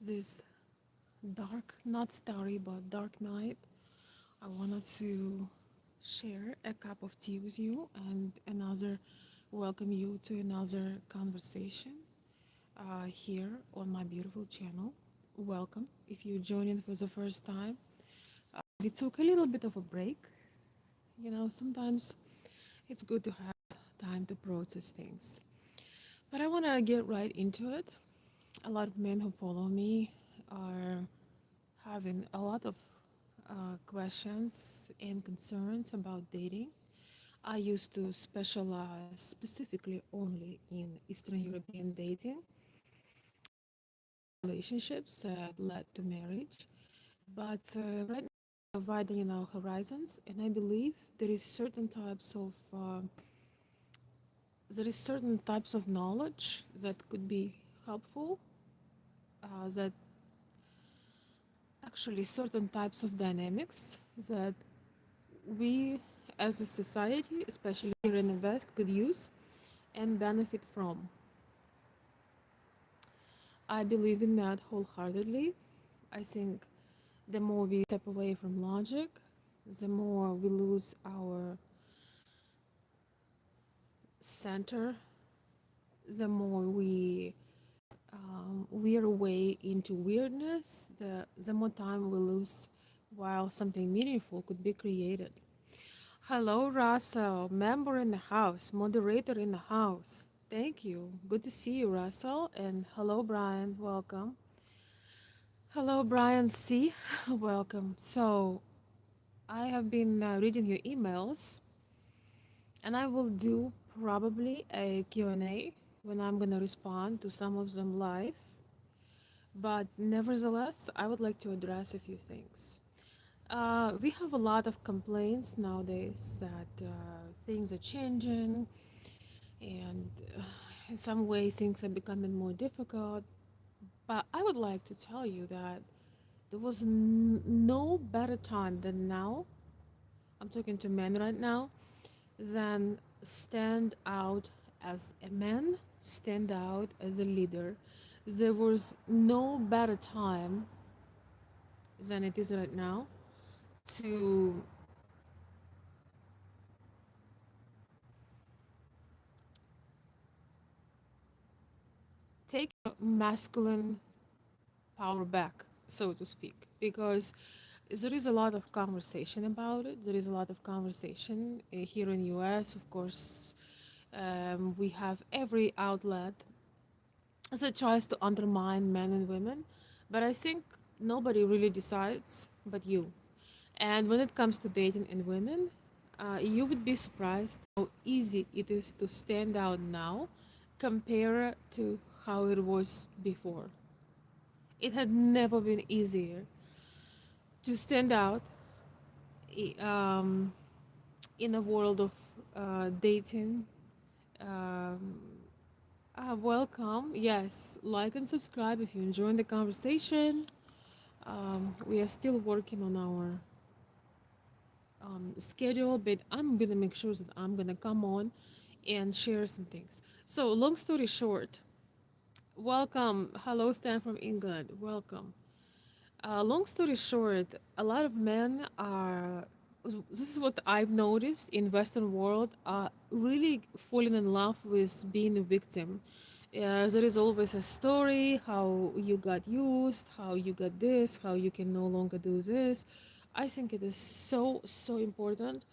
this dark, not starry, but dark night, I wanted to share a cup of tea with you and welcome you to another conversation here on my beautiful channel. Welcome if you're joining for the first time. We took a little bit of a break. Sometimes it's good to have time to process things. But I want to get right into it. A lot of men who follow me are having a lot of questions and concerns about dating. I used to specialize specifically only in Eastern European dating relationships that led to marriage. But right now, we're widening our horizons, and I believe there is certain types of knowledge that could be helpful. That actually certain types of dynamics that we as a society, especially here in the West, could use and benefit from. I believe in that wholeheartedly. I think the more we step away from logic, the more we lose our center, the more we wear away into weirdness, the more time we lose while something meaningful could be created. Hello, Russell, member in the house, moderator in the house. Thank you. Good to see you, Russell. And hello, Brian. Welcome. Hello, Brian C. Welcome. So, I have been reading your emails, and I will do probably a Q&A when I'm going to respond to some of them live. But nevertheless, I would like to address a few things. We have a lot of complaints nowadays that things are changing, and in some ways things are becoming more difficult. But I would like to tell you that there was no better time than now. I'm talking to men right now, than stand out as a man, stand out as a leader. There was no better time than it is right now to take masculine power back, so to speak, because there is a lot of conversation about it. There is a lot of conversation here in US, of course. We have every outlet that tries to undermine men and women, but I think nobody really decides but you. And when it comes to dating and women, you would be surprised how easy it is to stand out now compared to how it was before. It had never been easier to stand out um, in a world of dating. Um, Welcome. Yes, like and subscribe if you're enjoying the conversation. We are still working on our schedule, but I'm gonna make sure that I'm gonna come on and share some things. So, long story short, welcome. Hello, Stan from England. Welcome. Long story short, a lot of men are. This is what I've noticed in Western world are really falling in love with being a victim. There is always a story how you got used, how you got this, how you can no longer do this. I think it is so important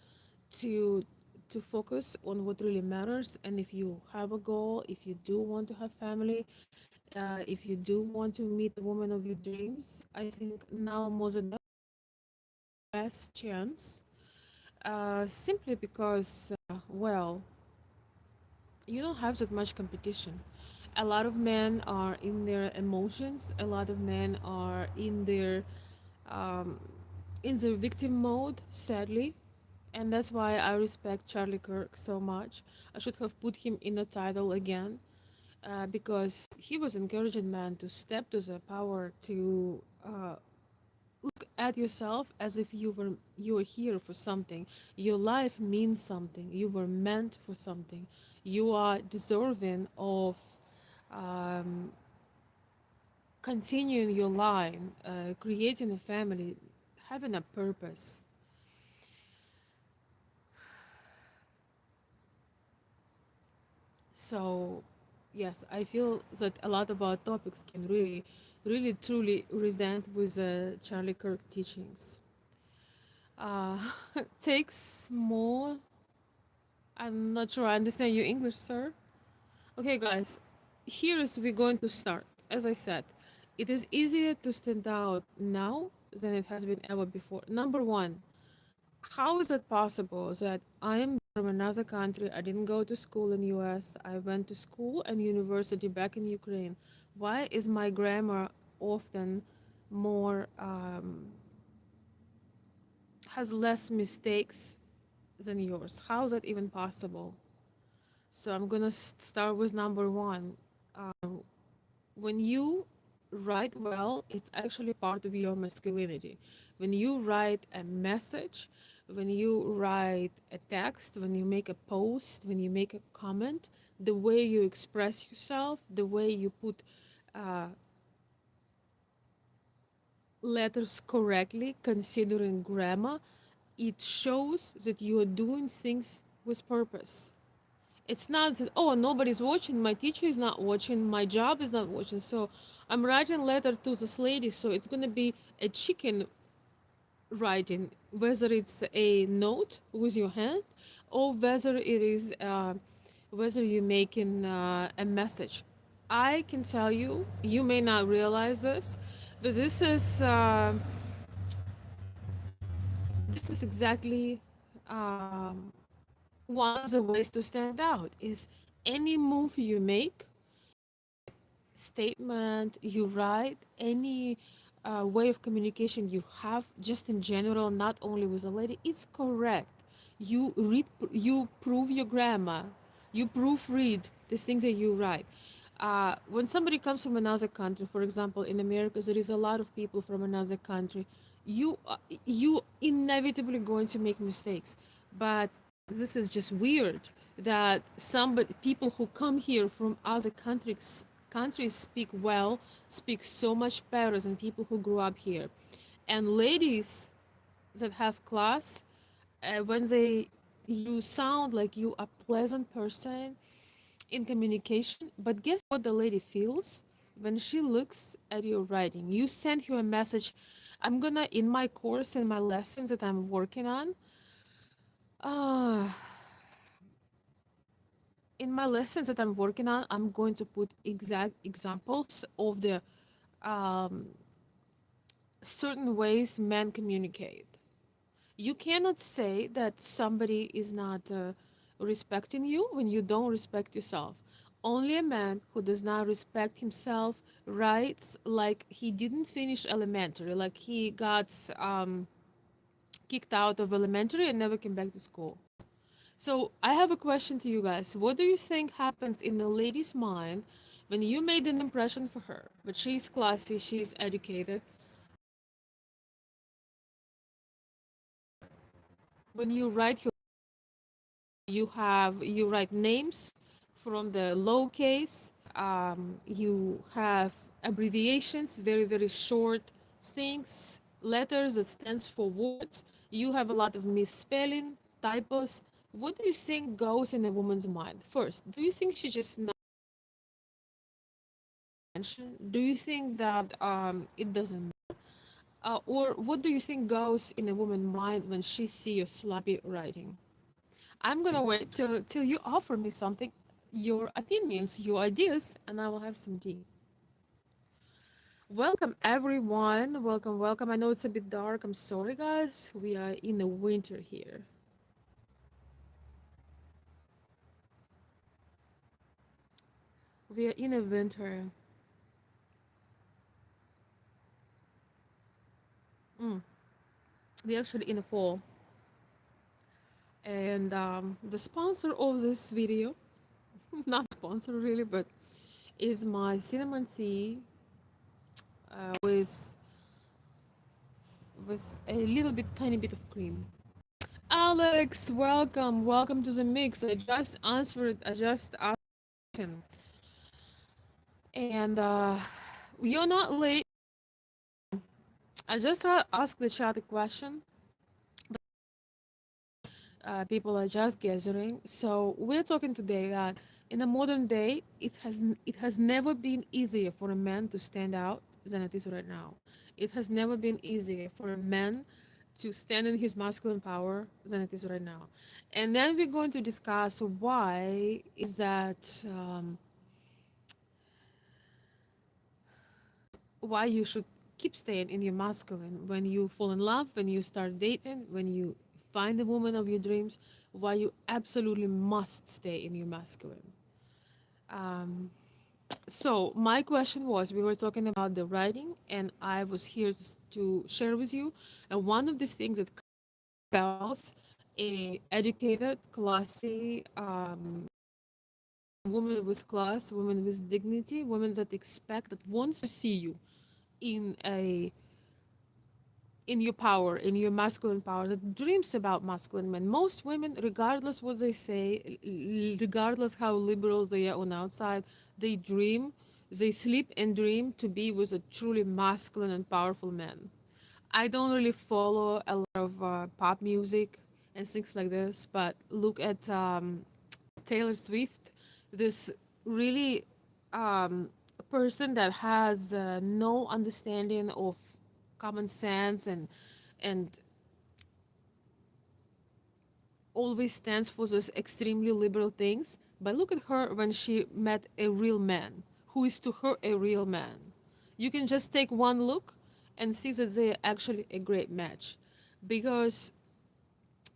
to to focus on what really matters. And if you have a goal, if you do want to have family, if you do want to meet the woman of your dreams, I think now more than ever, best chance. Simply because, well, you don't have that much competition. A lot of men are in their emotions. A lot of men are um, in their victim mode, sadly, and that's why I respect Charlie Kirk so much. I should have put him in the title again, because he was encouraging men to step to the power, to look at yourself as if you were here for something. Your life means something. You were meant for something. You are deserving of um, continuing your line, creating a family, having a purpose. So, yes, I feel that a lot of our topics can really, really, truly resent with Charlie Kirk teachings. Uh, takes more. I'm not sure I understand your English, sir. Okay, guys, here is we're going to start. As I said, it is easier to stand out now than it has been ever before. Number one, how is it possible that I am from another country? I didn't go to school in US. I went to school and university back in Ukraine. Why is my grammar often more has less mistakes than yours? How is that even possible? So I'm gonna start with number one. When you write well, it's actually part of your masculinity. When you write a message, when you write a text, when you make a post, when you make a comment, the way you express yourself, the way you put uh, letters correctly, considering grammar, it shows that you are doing things with purpose. It's not that, oh, nobody's watching, my teacher is not watching, my job is not watching, so I'm writing letter to this lady, so it's gonna be a chicken writing, whether it's a note with your hand or whether it is whether you're making a message. I can tell you, you may not realize this, but this is exactly one of the ways to stand out is any move you make, statement you write, any way of communication you have, just in general, not only with a lady, it's correct. You read, you prove your grammar, you proofread the things that you write. When somebody comes from another country, for example, in America, there is a lot of people from another country. You inevitably going to make mistakes, but this is just weird that somebody people who come here from other countries speak well, speak so much better than people who grew up here. And ladies that have class, when they you sound like you a pleasant person in communication, but guess what the lady feels when she looks at your writing? You send her a message. I'm gonna in my course, in my lessons that I'm working on. Uh, in my lessons that I'm working on, I'm going to put exact examples of the um, certain ways men communicate. You cannot say that somebody is not respecting you when you don't respect yourself. Only a man who does not respect himself writes like he didn't finish elementary, like he got kicked out of elementary and never came back to school. So I have a question to you guys. What do you think happens in a lady's mind when you made an impression for her, but she's classy, she's educated, when you write your you write names from the lowercase, you have abbreviations, very very short things, letters that stands for words, you have a lot of misspelling, typos. What do you think goes in a woman's mind? First, do you think she just not mention? Do you think that it doesn't or what do you think goes in a woman's mind when she see your sloppy writing? I'm gonna wait till you offer me something, your opinions, your ideas, and I will have some tea. Welcome everyone. Welcome, welcome. I know it's a bit dark. I'm sorry, guys. We are in the winter here. We are in a winter. Mm, we actually in a fall. And the sponsor of this video, not sponsor really, but is my cinnamon tea with a little bit, tiny bit of cream. Alex, welcome, welcome to the mix. I just answered, I just asked him. And You're not late. I just asked the chat a question. People are just gathering. So we're talking today that in a modern day, it has never been easier for a man to stand out than it is right now. It has never been easier for a man to stand in his masculine power than it is right now. And then we're going to discuss why is that why you should keep staying in your masculine when you fall in love, when you start dating, when you find the woman of your dreams, why you absolutely must stay in your masculine. So my question was, we were talking about the writing, and I was here to share with you. And one of these things that spells a educated, classy woman with class, woman with dignity, women that expect, that wants to see you in a in your power, in your masculine power, that dreams about masculine men. Most women, regardless what they say, regardless how liberal they are on the outside, they dream, they sleep and dream to be with a truly masculine and powerful man. I don't really follow a lot of pop music and things like this, but look at Taylor Swift, this really person that has no understanding of common sense and always stands for those extremely liberal things. But look at her when she met a real man, who is to her a real man. You can just take one look and see that they're actually a great match. Because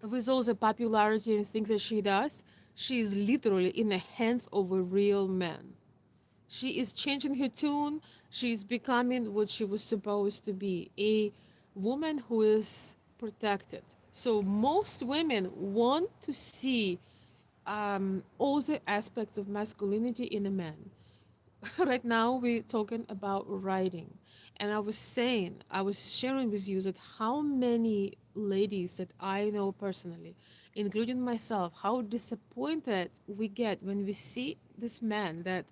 with all the popularity and things that she does, she is literally in the hands of a real man. She is changing her tune. She is becoming what she was supposed to be, a woman who is protected. So most women want to see all the aspects of masculinity in a man. Right now, we're talking about writing. And I was sharing with you that how many ladies that I know personally, including myself, how disappointed we get when we see this man that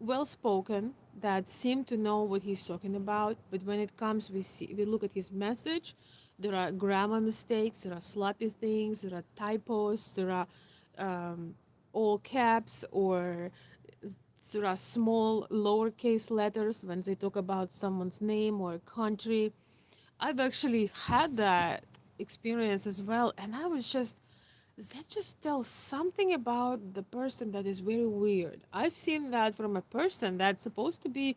well spoken, that seem to know what he's talking about, but when it comes, we look at his message, there are grammar mistakes, there are sloppy things, there are typos, there are all caps, or there are small lowercase letters when they talk about someone's name or country. I've actually had that experience as well, and I was just, that just tells something about the person that is very weird. I've seen that from a person that's supposed to be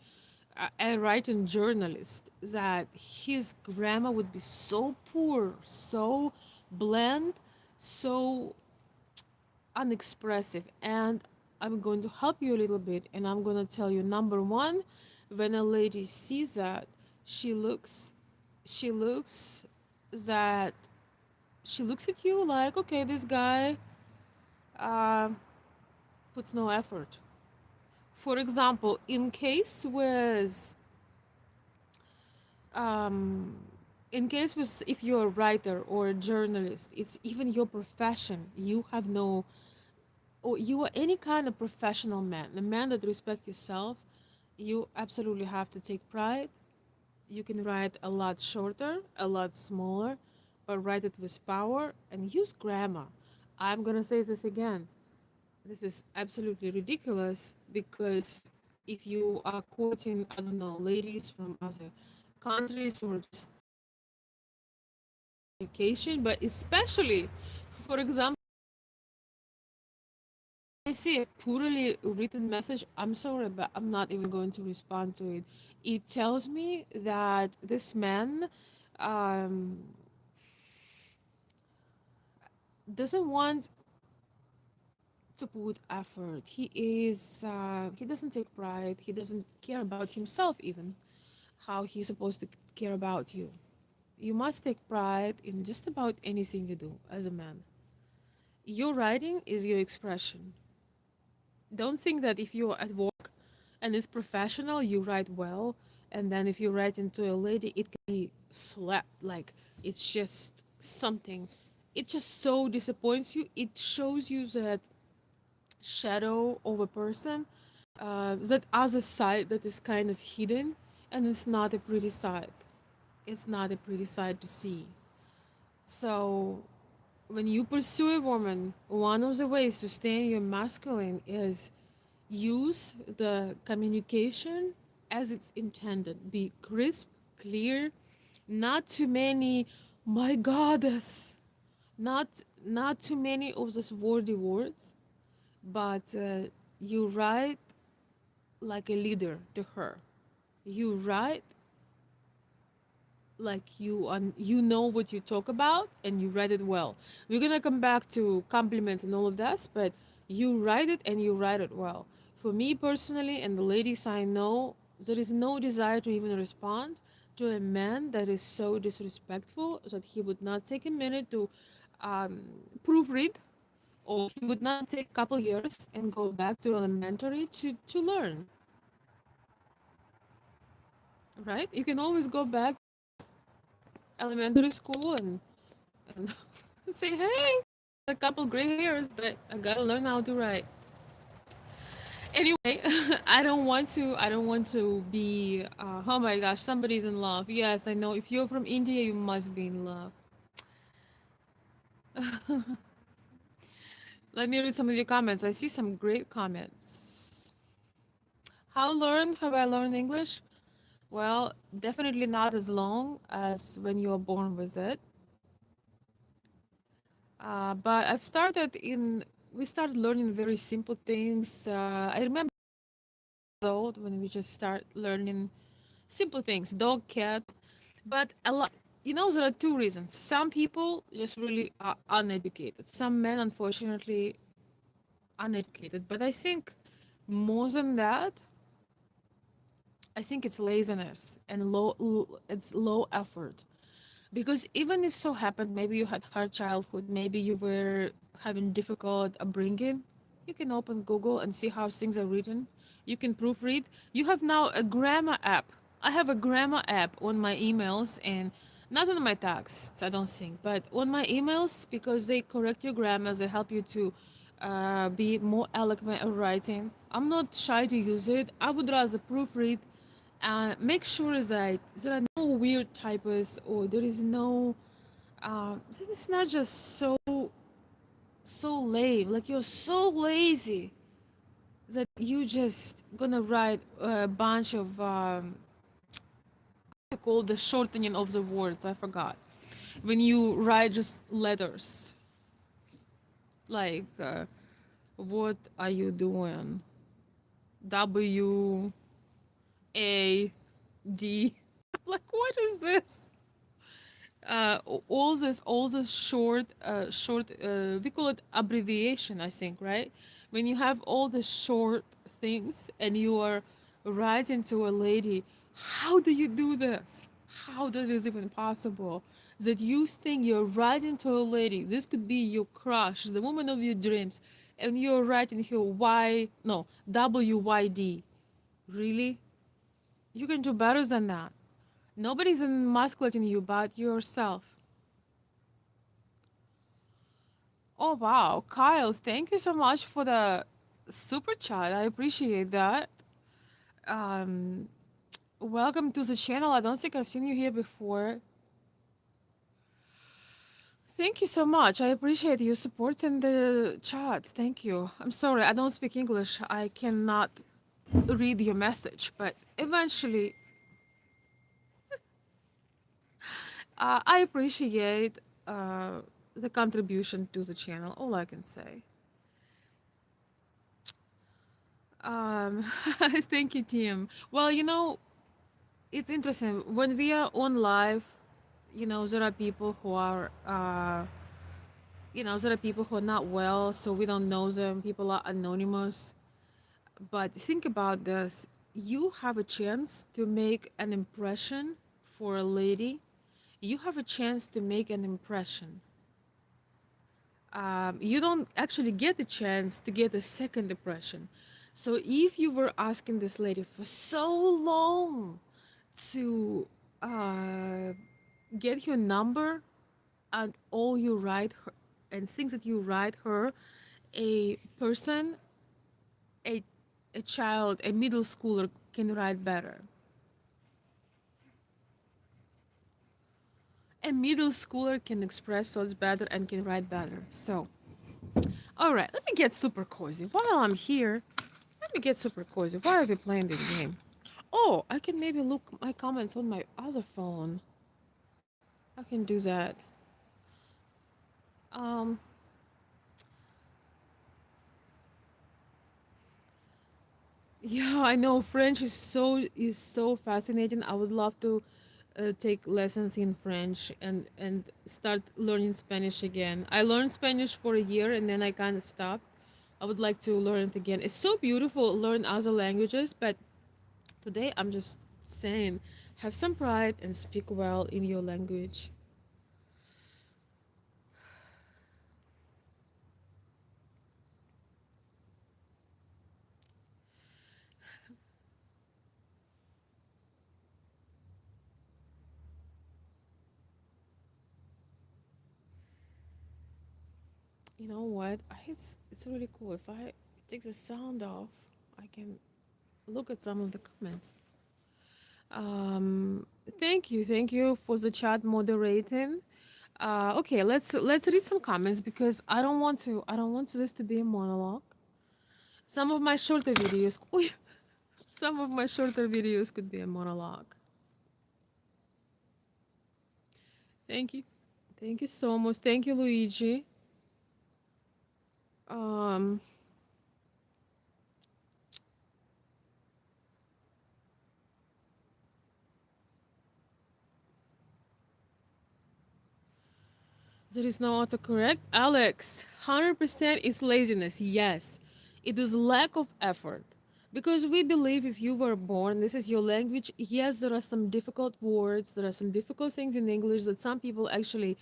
a writing journalist, that his grammar would be so poor, so bland, so unexpressive. And I'm going to help you a little bit, and I'm going to tell you, number one, when a lady sees that, she looks, she looks that she looks at you like, okay, this guy uh, puts no effort. For example, in case with um, in case with if you're a writer or a journalist, it's even your profession. You have no, or you are any kind of professional man, a man that respects yourself. You absolutely have to take pride. You can write a lot shorter, a lot smaller, but write it with power and use grammar. I'm gonna say this again. This is absolutely ridiculous because if you are quoting, I don't know, ladies from other countries or just communication, but especially, for example, I see a poorly written message, I'm sorry, but I'm not even going to respond to it. It tells me that this man um, doesn't want to put effort. He doesn't take pride. He doesn't care about himself even. How he's supposed to care about you. You must take pride in just about anything you do as a man. Your writing is your expression. Don't think that if you're at work and it's professional, you write well, and then if you write into a lady, it can be slapped. Like it's just something. It just so disappoints you. It shows you that shadow of a person that other side that is kind of hidden, and it's not a pretty side. It's not a pretty side to see. So when you pursue a woman, one of the ways to stay in your masculine is use the communication as it's intended. Be crisp, clear, not too many my goddess, not too many of those wordy words, but you write like a leader to her. You write like you know what you talk about and you write it well. We're gonna come back to compliments and all of that, but you write it and you write it well. For me personally, and the ladies I know, there is no desire to even respond to a man that is so disrespectful that he would not take a minute to um, proofread, or he would not take a couple years and go back to elementary to learn. Right, you can always go back elementary school and say, hey, a couple gray hairs, but I gotta learn how to write. Anyway, I don't want to be, oh my gosh, somebody's in love. Yes, I know. If you're from India, you must be in love. Let me read some of your comments. I see some great comments. How I learned English? Well, definitely not as long as when you were born with it. But we started learning very simple things. I remember old when we just start learning simple things, dog, cat. But a lot, there are two reasons. Some people just really are uneducated. Some men, unfortunately, uneducated. But I think more than that, I think it's laziness and it's low effort. Because even if so happened, maybe you had hard childhood, maybe you were having difficult upbringing, you can open Google and see how things are written. You can proofread. You have now a grammar app. I have a grammar app on my emails and not on my texts, I don't think, but on my emails because they correct your grammar, they help you to be more eloquent at writing. I'm not shy to use it. I would rather proofread and make sure that there are no weird typos or there is no it's not just so lame, like you're so lazy that you just gonna write a bunch of what you call the shortening of the words. I forgot when you write just letters like what are you doing, WAD. Like what is this? All this short, we call it abbreviation, I think, right? When you have all the short things and you are writing to a lady, how do you do this? How that is even possible? That you think you're writing to a lady, this could be your crush, the woman of your dreams, and you're writing here WYD. Really? You can do better than that. Nobody's emasculating you but yourself. Oh wow, Kyle, thank you so much for the super chat. I appreciate that. Um, welcome to the channel. I don't think I've seen you here before. Thank you so much. I appreciate your support in the chat. Thank you. I'm sorry, I don't speak English. I cannot read your message, but eventually, I appreciate the contribution to the channel. All I can say. Um, thank you, Tim. Well, it's interesting when we are on live. There are people who are there are people who are not well, so we don't know them. People are anonymous, but think about this. You have a chance to make an impression for a lady. You have a chance to make an impression. You don't actually get the chance to get a second impression. So if you were asking this lady for so long to uh, get your number and all you write her and things that you write her, a person, a a child, a middle schooler can write better? A middle schooler can express thoughts better and can write better. So, all right, let me get super cozy. While I'm here, let me get super cozy. Why are we playing this game? Oh, I can maybe look my comments on my other phone. I can do that. Um, yeah, I know French is so fascinating. I would love to take lessons in French and start learning Spanish again. I learned Spanish for a year and then I kind of stopped. I would like to learn it again. It's so beautiful learn other languages, but today I'm just saying, have some pride and speak well in your language. You know what? It's really cool. If I take the sound off, I can look at some of the comments. Um, thank you for the chat moderating. Okay, let's read some comments because I don't want this to be a monologue. Some of my shorter videos, some of my shorter videos could be a monologue. Thank you, thank you so much. Thank you, Luigi. Um, there is no autocorrect. Alex, 100% is laziness. Yes, it is lack of effort. Because we believe if you were born, this is your language. Yes, there are some difficult words, there are some difficult things in English that some people actually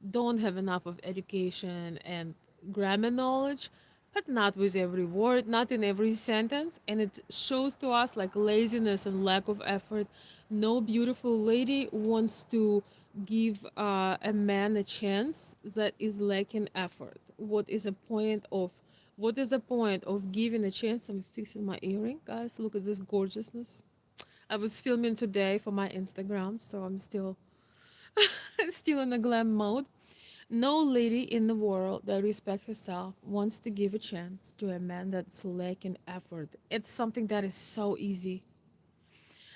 don't have enough of education and grammar knowledge, but not with every word, not in every sentence. And it shows to us like laziness and lack of effort. No beautiful lady wants to give a man a chance that is lacking effort. What is the point of giving a chance? I'm fixing my earring, guys. Look at this gorgeousness. I was filming today for my Instagram, so I'm still still in the glam mode. No lady in the world that respects herself wants to give a chance to a man that's lacking effort. It's something that is so easy.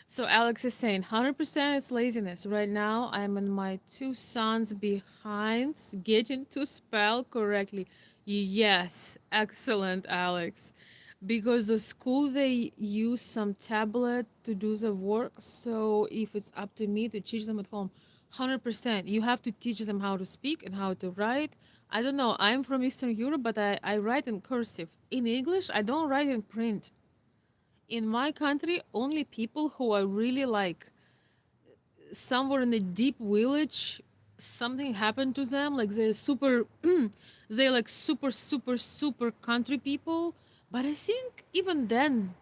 So Alex is saying 100% is laziness. Right now, I'm on my two sons behinds getting to spell correctly. Yes, excellent, Alex. Because the school they use some tablet to do the work. So if it's up to me to teach them at home, 100%. You have to teach them how to speak and how to write. I don't know. I'm from Eastern Europe, but I write in cursive. In English, I don't write in print. In my country, only people who are really like somewhere in a deep village, something happened to them, like they're super they're like super country people. But I think even then,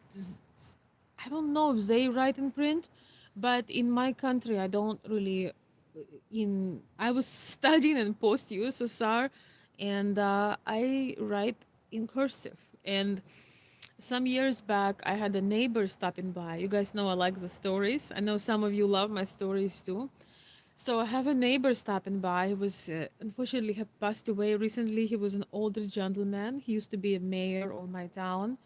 I don't know if they write in print. But in my country, I don't really. In I was studying in post USSR, and I write in cursive. And some years back, I had a neighbor stopping by. You guys know I like the stories. I know some of you love my stories too. So I have a neighbor stopping by. He was unfortunately had passed away recently. He was an older gentleman. He used to be a mayor of my town,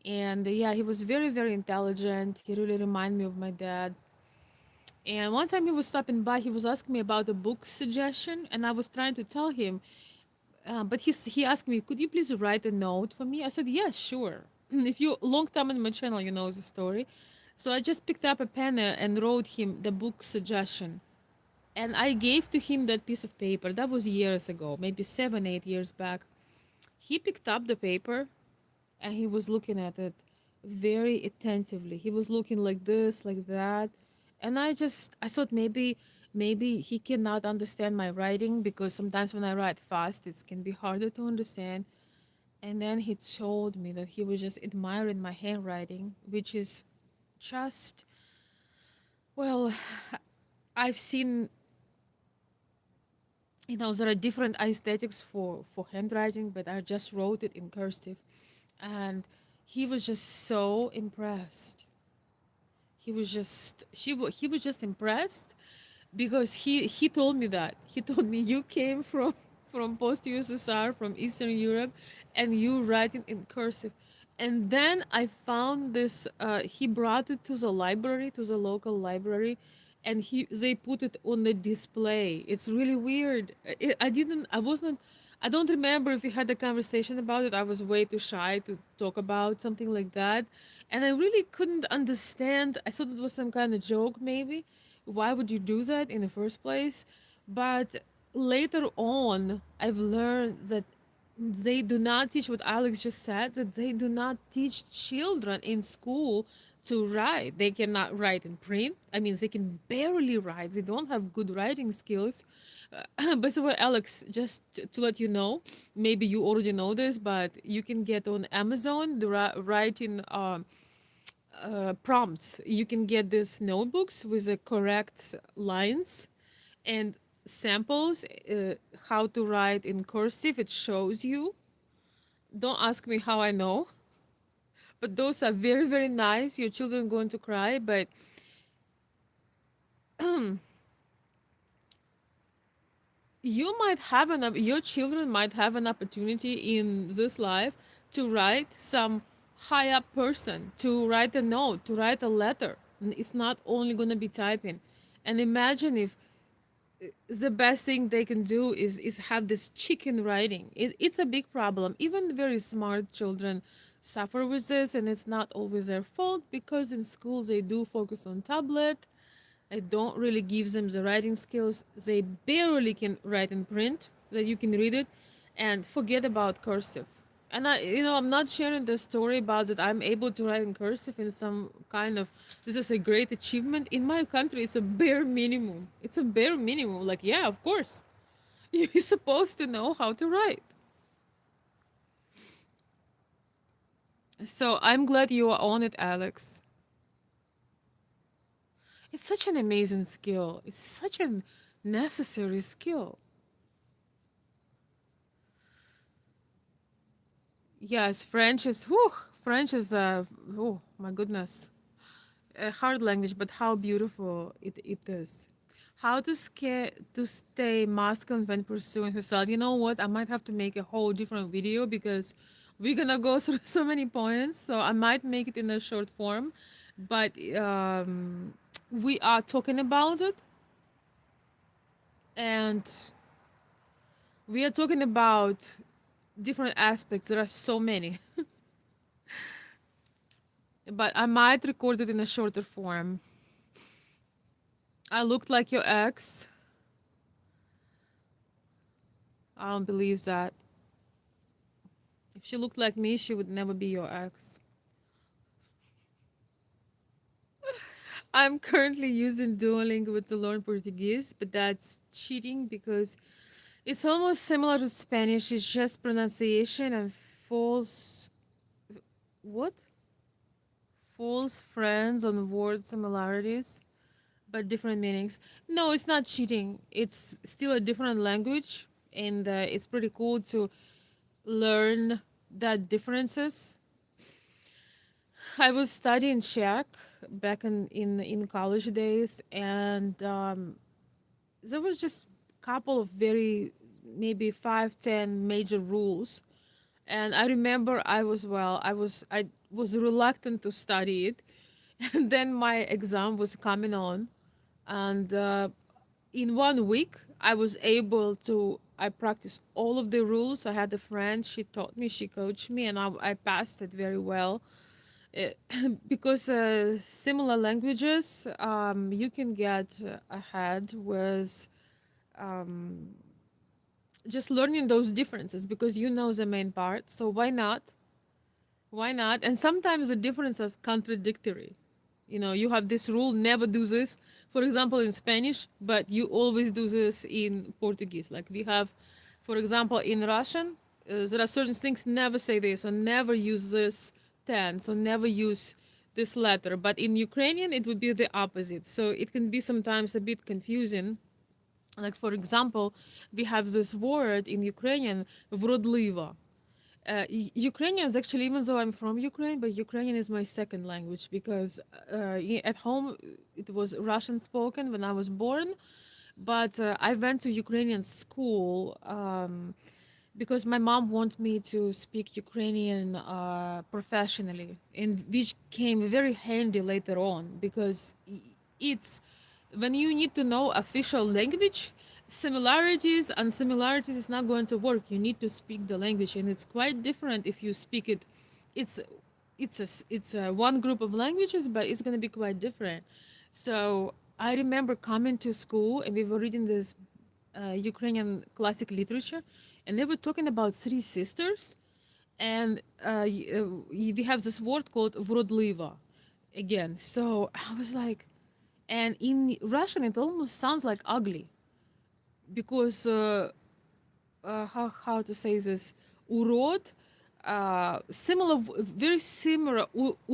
and yeah, he was very intelligent. He really reminded me of my dad. And one time he was stopping by, he was asking me about a book suggestion, and I was trying to tell him, but he asked me, could you please write a note for me? I said, yeah, sure. If you long time in my channel, you know the story. So I just picked up a pen and wrote him the book suggestion. And I gave to him that piece of paper. That was years ago, maybe 7, 8 years back. He picked up the paper and he was looking at it very attentively. He was looking like this, like that. And I thought maybe he cannot understand my writing because sometimes when I write fast, it can be harder to understand. And then he told me that he was just admiring my handwriting, which is just, well, I've seen, there are different aesthetics for handwriting, but I just wrote it in cursive. And He was just so impressed. He was just impressed because he told me that. He told me you came from post USSR, from Eastern Europe, and you write it in cursive. And then I found this. He brought it to the library, to the local library, and they put it on the display. It's really weird. I didn't. I wasn't. I don't remember if we had a conversation about it. I was way too shy to talk about something like that. And I really couldn't understand. I thought it was some kind of joke, maybe. Why would you do that in the first place? But later on, I've learned that they do not teach what Alex just said, that they do not teach children in school to write. They cannot write in print. I mean, they can barely write. They don't have good writing skills. By the way, Alex, just to let you know, maybe you already know this, but you can get on Amazon the writing prompts. You can get these notebooks with the correct lines and samples, how to write in cursive. It shows you. Don't ask me how I know, but those are very, very nice. Your children are going to cry, but your children might have an opportunity in this life to write some high up person, to write a note, to write a letter. It's not only going to be typing. And imagine if the best thing they can do is have this chicken writing. It's a big problem. Even very smart children suffer with this, and it's not always their fault because in schools they do focus on tablet. I don't really give them the writing skills. They barely can write in print that you can read it, and forget about cursive. And I'm not sharing the story about that I'm able to write in cursive in some kind of, this is a great achievement. In my country, it's a bare minimum. It's a bare minimum. Like, yeah, of course. You're supposed to know how to write. So I'm glad you are on it, Alex. It's such an amazing skill. It's such a necessary skill. Yes, French is, whew, French is, oh my goodness, a hard language, but how beautiful it is. How to stay masculine when pursuing herself. You know what? I might have to make a whole different video because we're gonna go through so many points. So I might make it in a short form, but we are talking about it, and we are talking about different aspects. There are so many, but I might record it in a shorter form. I looked like your ex. I don't believe that. If she looked like me, she would never be your ex. I'm currently using Duolingo to learn Portuguese, but that's cheating because it's almost similar to Spanish. It's just pronunciation and false, what? False friends on word similarities, but different meanings. No, it's not cheating. It's still a different language, and it's pretty cool to learn that differences. I was studying Czech back in college days, and there was just a couple of very, maybe 5, 10 major rules. And I remember I was reluctant to study it, and then my exam was coming on, and in 1 week I practiced all of the rules. I had a friend, she taught me, she coached me, and I passed it very well. Eh, because similar languages, you can get ahead with just learning those differences because you know the main part. So why not? Why not? And sometimes the difference is contradictory. You have this rule, never do this, for example, in Spanish, but you always do this in Portuguese. Like we have, for example, in Russian, there are certain things, never say this or never use this tense or never use this letter. But in Ukrainian, it would be the opposite. So it can be sometimes a bit confusing. Like, for example, we have this word in Ukrainian, вродлива. Ukrainian is actually, even though I'm from Ukraine, but Ukrainian is my second language because at home it was Russian spoken when I was born. But I went to Ukrainian school because my mom wanted me to speak Ukrainian professionally, and which came very handy later on because it's when you need to know official language, similarities and similarities is not going to work. You need to speak the language, and it's quite different if you speak it. It's it's a one group of languages, but it's going to be quite different. So I remember coming to school and we were reading this Ukrainian classic literature, and they were talking about three sisters, and we have this word called вродлива again. So I was like, and in Russian it almost sounds like ugly because how to say this, урод, similar, very similar,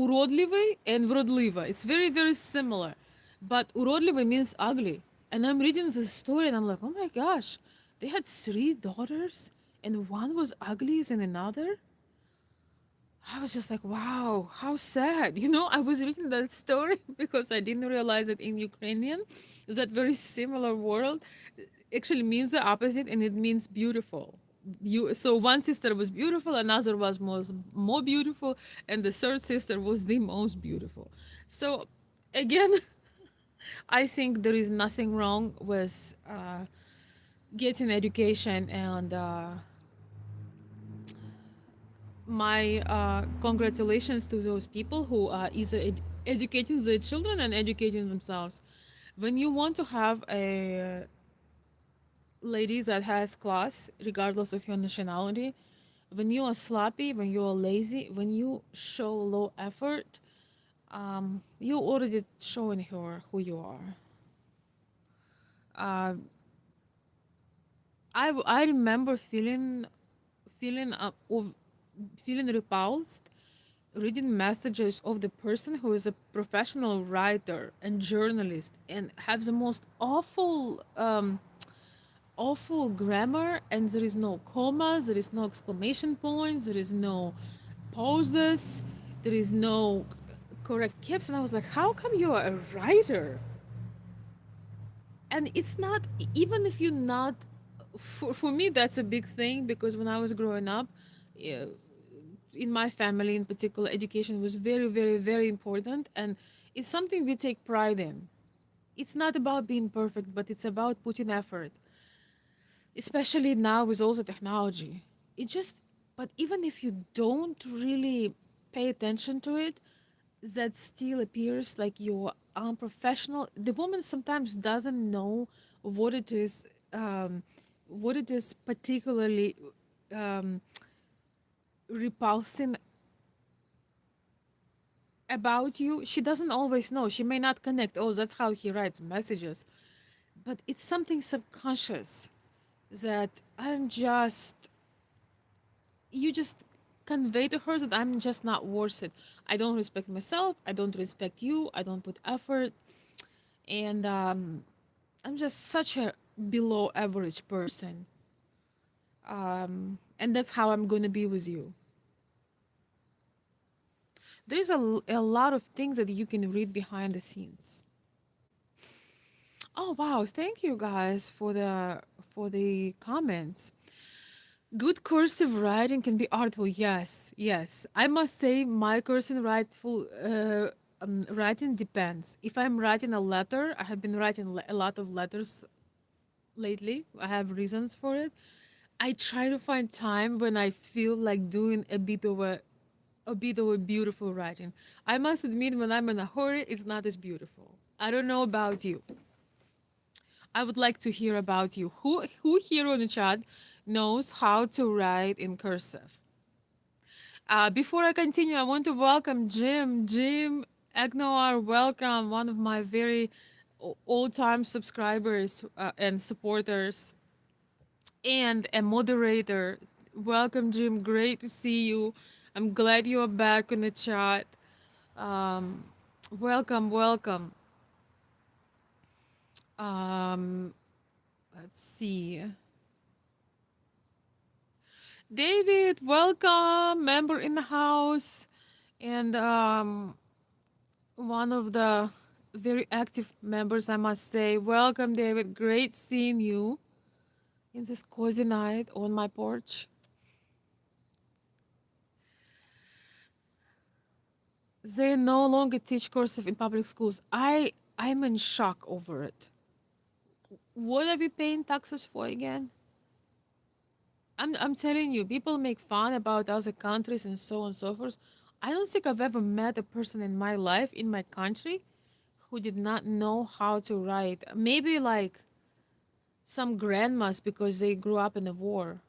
уродливый and вродлива. It's very very similar, but уродливый means ugly. And I'm reading this story and I'm like, oh my gosh, they had three daughters and one was ugly as in another. I was just like, wow, how sad. I was reading that story because I didn't realize that in Ukrainian, that very similar word actually means the opposite and it means beautiful. So one sister was beautiful, another was more beautiful, and the third sister was the most beautiful. So again, I think there is nothing wrong with getting education and my congratulations to those people who are either educating their children and educating themselves. When you want to have a lady that has class, regardless of your nationality, when you are sloppy, when you are lazy, when you show low effort, you already showing her who you are. Uh, I remember feeling of feeling repulsed reading messages of the person who is a professional writer and journalist and have the most awful grammar, and there is no commas, there is no exclamation points, there is no pauses, there is no correct caps, and I was like, how come you are a writer? And it's not, even if you're not, for me that's a big thing because when I was growing up, yeah, in my family in particular, education was very, very, very important, and it's something we take pride in. It's not about being perfect, but it's about putting effort, especially now with all the technology. It just, but even if you don't really pay attention to it, that still appears like you're unprofessional. The woman sometimes doesn't know what it is, what it is particularly um, repulsing about you. She doesn't always know. She may not connect. Oh, that's how he writes messages. But it's something subconscious that you just convey to her that I'm just not worth it. I don't respect myself. I don't respect you. I don't put effort. And I'm just such a below average person. And that's how I'm going to be with you. There's a lot of things that you can read behind the scenes. Oh wow, thank you guys for the comments. Good cursive writing can be artful. Yes, yes. I must say my cursive writing depends. If I'm writing a letter, I have been writing a lot of letters lately. I have reasons for it. I try to find time when I feel like doing a bit of a beautiful writing. I must admit, when I'm in a hurry, it's not as beautiful. I don't know about you. I would like to hear about you. Who here on the chat knows how to write in cursive? Before I continue, I want to welcome Jim. Jim Agnoir, welcome, one of my very old-time subscribers and supporters, and a moderator. Welcome, Jim. Great to see you. I'm glad you are back in the chat. Um, welcome, welcome. Um, let's see. David, welcome, member in the house, and one of the very active members, I must say. Welcome, David. Great seeing you in this cozy night on my porch. They no longer teach cursive in public schools. I'm in shock over it. What are we paying taxes for again? I'm telling you, people make fun about other countries and so on and so forth. I don't think I've ever met a person in my life, in my country, who did not know how to write. Maybe like some grandmas because they grew up in the war.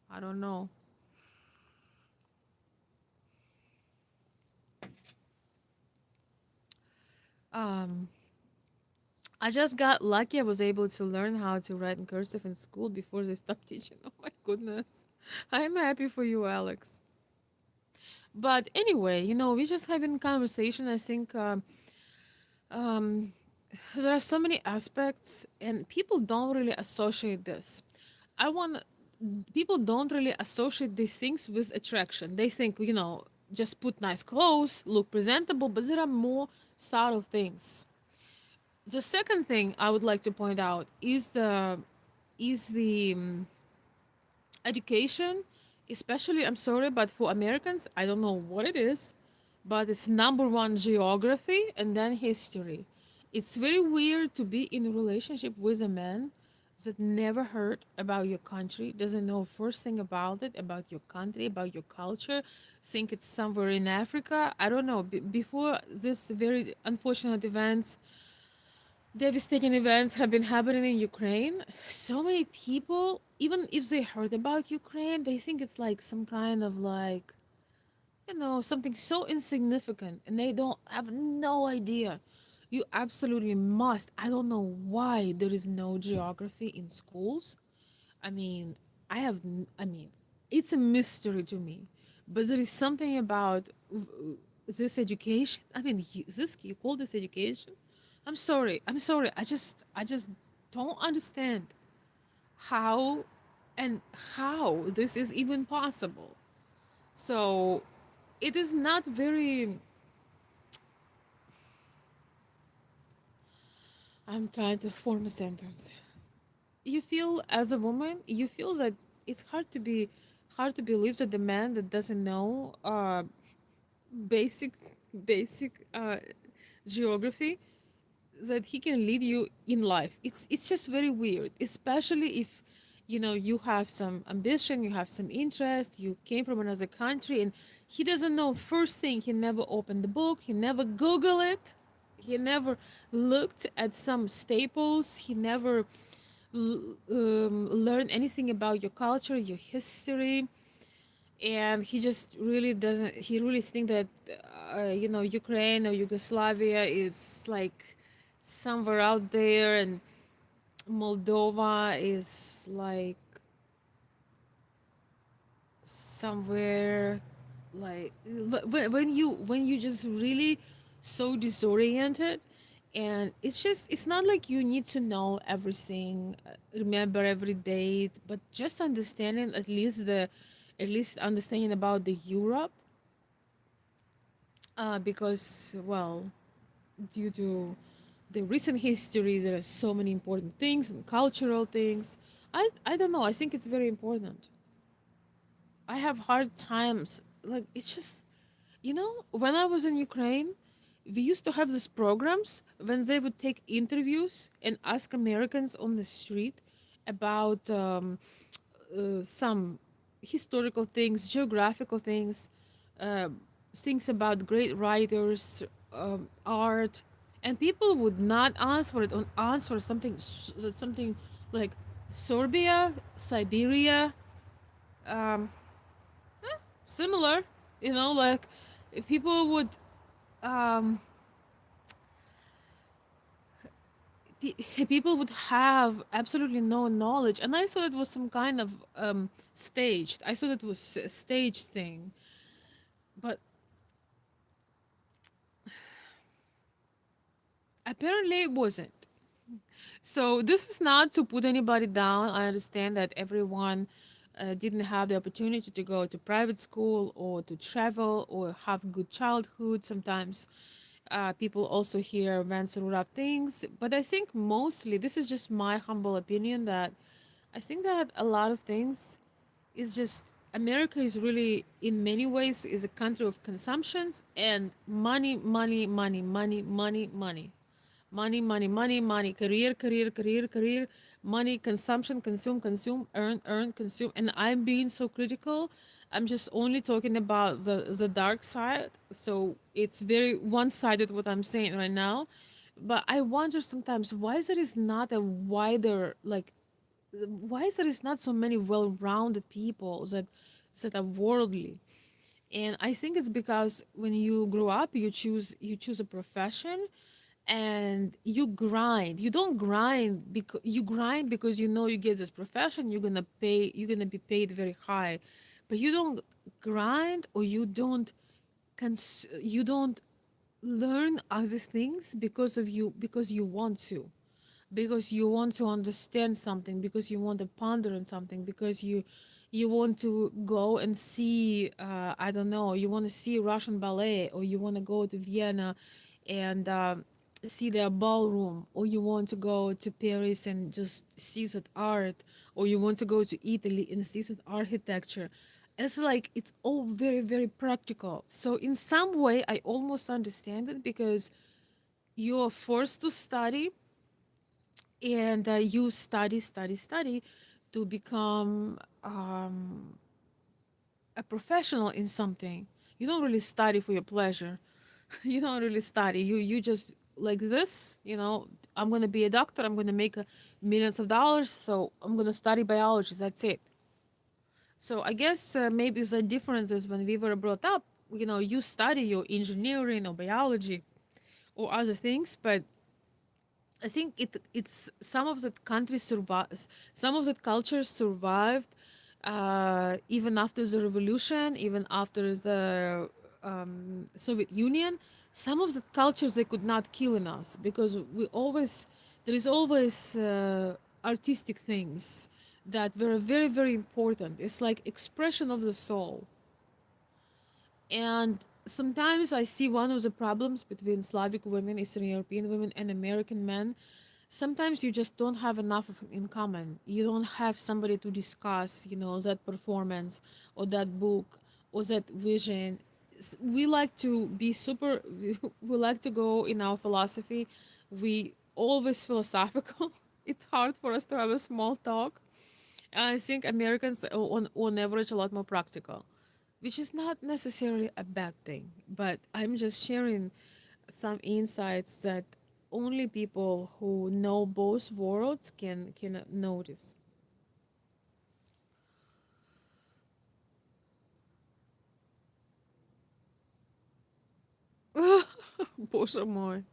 I don't know. Um, I just got lucky. I was able to learn how to write in cursive in school before they stopped teaching. Oh my goodness. I'm happy for you, Alex. But anyway, we just having conversation. I think um, there are so many aspects, and people don't really associate this. I want People don't really associate these things with attraction. They think, just put nice clothes, look presentable, but there are more subtle things. The second thing I would like to point out is the education, especially, I'm sorry, but for Americans, I don't know what it is, but it's number one geography and then history. It's very weird to be in a relationship with a man that never heard about your country, doesn't know first thing about it, about your country, about your culture, think it's somewhere in Africa. I don't know. Before this very unfortunate events, devastating events have been happening in Ukraine. So many people, even if they heard about Ukraine, they think it's like some kind of like, something so insignificant and they don't have no idea. You absolutely must. I don't know why there is no geography in schools. I mean, I mean, it's a mystery to me. But there is something about this education. I mean, you call this education? I'm sorry. I'm sorry. I just don't understand how and how this is even possible. So, it is not very. I'm trying to form a sentence. You feel as a woman, you feel that it's hard to believe that the man that doesn't know basic basic geography, that he can lead you in life. It's just very weird, especially if you have some ambition, you have some interest, you came from another country, and he doesn't know. First thing, he never opened the book, he never Google it, he never looked at some staples, he never learned anything about your culture, your history, and he just really doesn't. He really think that Ukraine or Yugoslavia is like somewhere out there, and Moldova is like somewhere like when you just really so disoriented, and it's not like you need to know everything, remember every date, but just understanding at least understanding about the Europe, because, well, due to the recent history, there are so many important things and cultural things. I don't know, I think it's very important. I have hard times. Like, it's just, when I was in Ukraine, we used to have these programs when they would take interviews and ask Americans on the street about some historical things, geographical things, uh, things about great writers, art, and people would not answer it. On answer something like Serbia, Siberia, um, similar. Like, people would um, people would have absolutely no knowledge, and I thought it was some kind of staged. I thought it was a staged thing, but apparently it wasn't. So this is not to put anybody down. I understand that everyone didn't have the opportunity to go to private school or to travel or have good childhood. Sometimes people also hear went through rough things, but I think mostly this is just my humble opinion that I think that a lot of things is just America is really in many ways is a country of consumptions and money, money, money, money, money, money. Money, money, money, money, career, career, career, career, money, consumption, consume, consume, earn, consume. And I'm being so critical. I'm just only talking about the dark side. So it's very one sided what I'm saying right now. But I wonder sometimes why there is not a wider like why is there is not so many well-rounded people that are worldly, and I think it's because when you grow up you choose a profession and you grind. You don't grind because you grind because you know you get this profession, you're gonna be paid very high, but you don't grind or you don't learn other things because you want to, because you want to understand something, because you want to ponder on something, because you want to go and see I don't know, you want to see Russian ballet, or you want to go to Vienna and see their ballroom, or you want to go to Paris and just see that art, or you want to go to Italy and see that architecture. It's like it's all very very practical, so in some way I almost understand it because you're forced to study, and you study to become a professional in something. You don't really study for your pleasure. You don't really study. You just like this. I'm gonna be a doctor. I'm gonna make millions of dollars. So I'm gonna study biology. That's it. So I guess maybe the difference is when we were brought up. You study your engineering or biology or other things, but I think it's some of the countries survive, some of the cultures survived even after the revolution, even after the Soviet Union. Some of the cultures they could not kill in us because there is always artistic things that were very very important. It's like expression of the soul, and sometimes I see one of the problems between Slavic women, Eastern European women, and American men. Sometimes you just don't have enough of in common. You don't have somebody to discuss, that performance or that book or that vision. We like to be super, we like to go in our philosophy. We always philosophical. It's hard for us to have a small talk. I think Americans are on average a lot more practical, which is not necessarily a bad thing, but I'm just sharing some insights that only people who know both worlds can notice. Боже мой.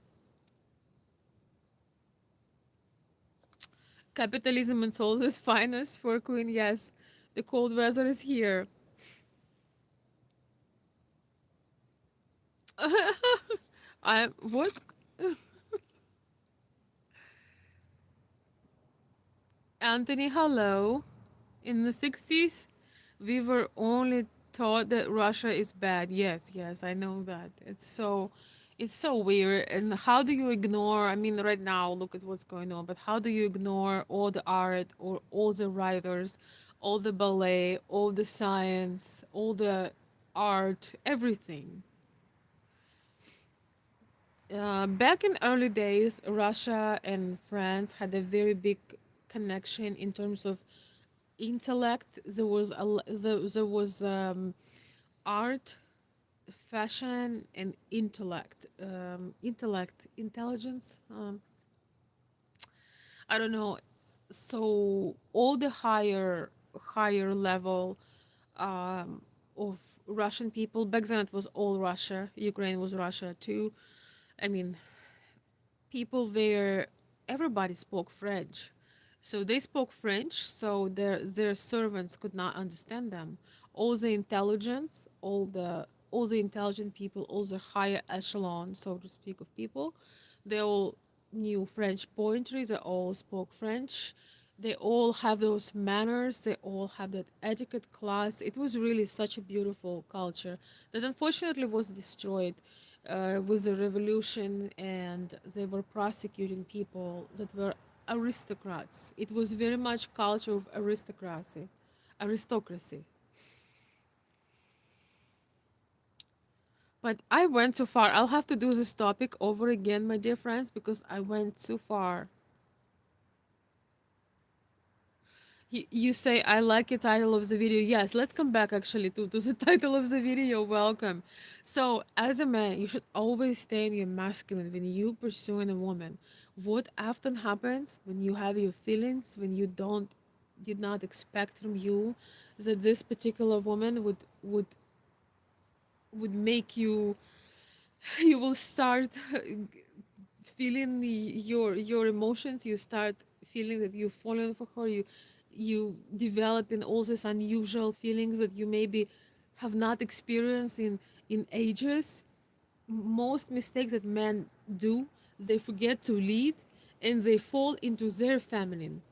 Capitalism in all its finest for Queen. Yes, the cold weather is here. I what? Anthony, hello. In the 60s, we were only taught that Russia is bad. Yes, yes, I know that. It's so weird. And how do you ignore? I mean, right now, look at what's going on, but how do you ignore all the art or all the writers, all the ballet, all the science, all the art, everything? Back in early days, Russia and France had a very big connection in terms of intellect. There was art, fashion, and intellect. Intellect, intelligence. I don't know. So all the higher level of Russian people back then, it was all Russia. Ukraine was Russia too. I mean, people there, everybody spoke French. So they spoke French, so their servants could not understand them. All the intelligence, all the intelligent people, all the higher echelon, so to speak, of people, they all knew French poetry, they all spoke French. They all have those manners, they all have that etiquette class. It was really such a beautiful culture that unfortunately was destroyed with the revolution, and they were prosecuting people that were aristocrats. It was very much culture of aristocracy. But I went too far. I'll have to do this topic over again, my dear friends, because I went too far. You say I like the title of the video. Yes, let's come back actually to the title of the video. Welcome. So, as a man, you should always stay in your masculine when you pursuing a woman. What often happens when you have your feelings, when you don't did not expect from you that this particular woman would make you you will start feeling your emotions. You start feeling that you're falling for her. You developing all these unusual feelings that you maybe have not experienced in ages. Most mistakes that men do, they forget to lead, and they fall into their feminine.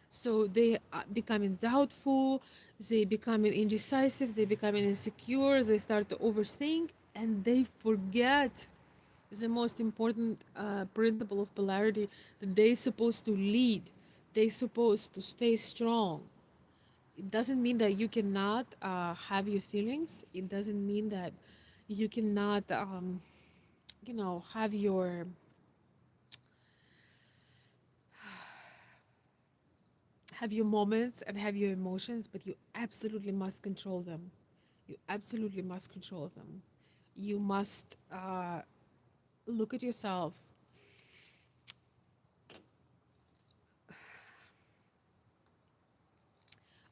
So they are becoming doubtful, they becoming indecisive, they becoming insecure, they start to overthink, and they forget the most important principle of polarity, that they're supposed to lead, they're supposed to stay strong. It doesn't mean that you cannot have your feelings. It doesn't mean that you cannot have your moments and have your emotions, but you absolutely must control them. You absolutely must control them. You must look at yourself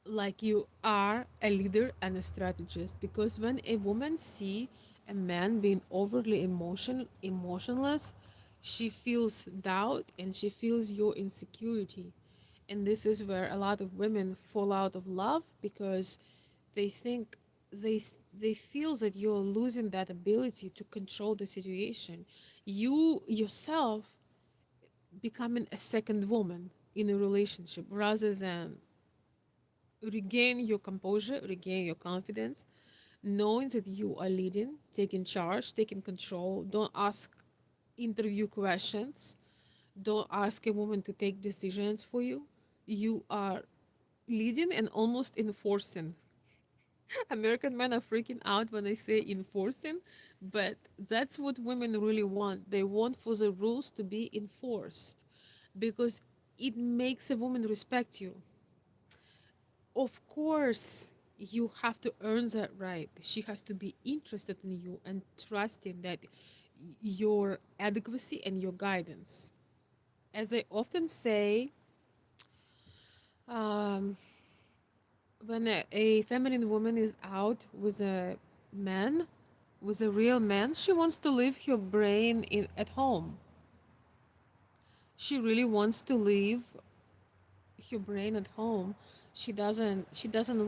like you are a leader and a strategist, because when a woman see a man being overly emotionless, she feels doubt and she feels your insecurity. And this is where a lot of women fall out of love, because they think they feel that you're losing that ability to control the situation. You yourself becoming a second woman in a relationship, rather than regain your composure, regain your confidence, knowing that you are leading, taking charge, taking control. Don't ask interview questions. Don't ask a woman to take decisions for you. You are leading and almost enforcing. American men are freaking out when I say enforcing, but that's what women really want. They want for the rules to be enforced, because it makes a woman respect you. Of course, you have to earn that right. She has to be interested in you and trusting that your adequacy and your guidance. As I often say, um, when a feminine woman is out with a man, with a real man, she wants to leave her brain at home. She really wants to leave her brain at home. She doesn't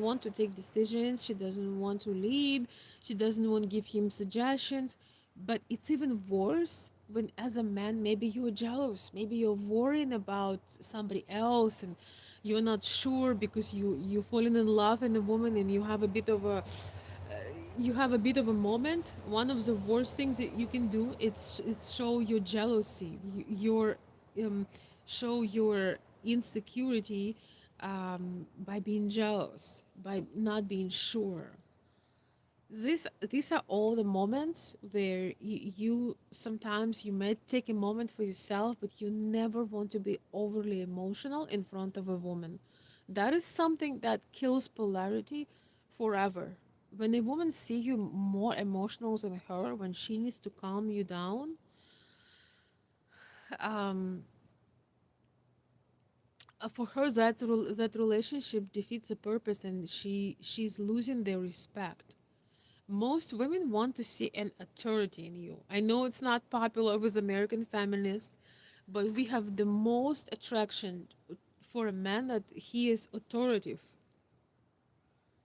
want to take decisions, she doesn't want to lead, she doesn't want to give him suggestions. But it's even worse when, as a man, maybe you're jealous, maybe you're worrying about somebody else, and you're not sure because you're falling in love in a woman, and you have a bit of a moment. One of the worst things that you can do is show your jealousy, your show your insecurity, by being jealous, by not being sure. These are all the moments where you sometimes you may take a moment for yourself, but you never want to be overly emotional in front of a woman. That is something that kills polarity forever. When a woman see you more emotional than her, when she needs to calm you down, um, for her that relationship defeats the purpose, and she's losing their respect. Most women want to see an authority in you. I know it's not popular with American feminists, but we have the most attraction for a man that he is authoritative.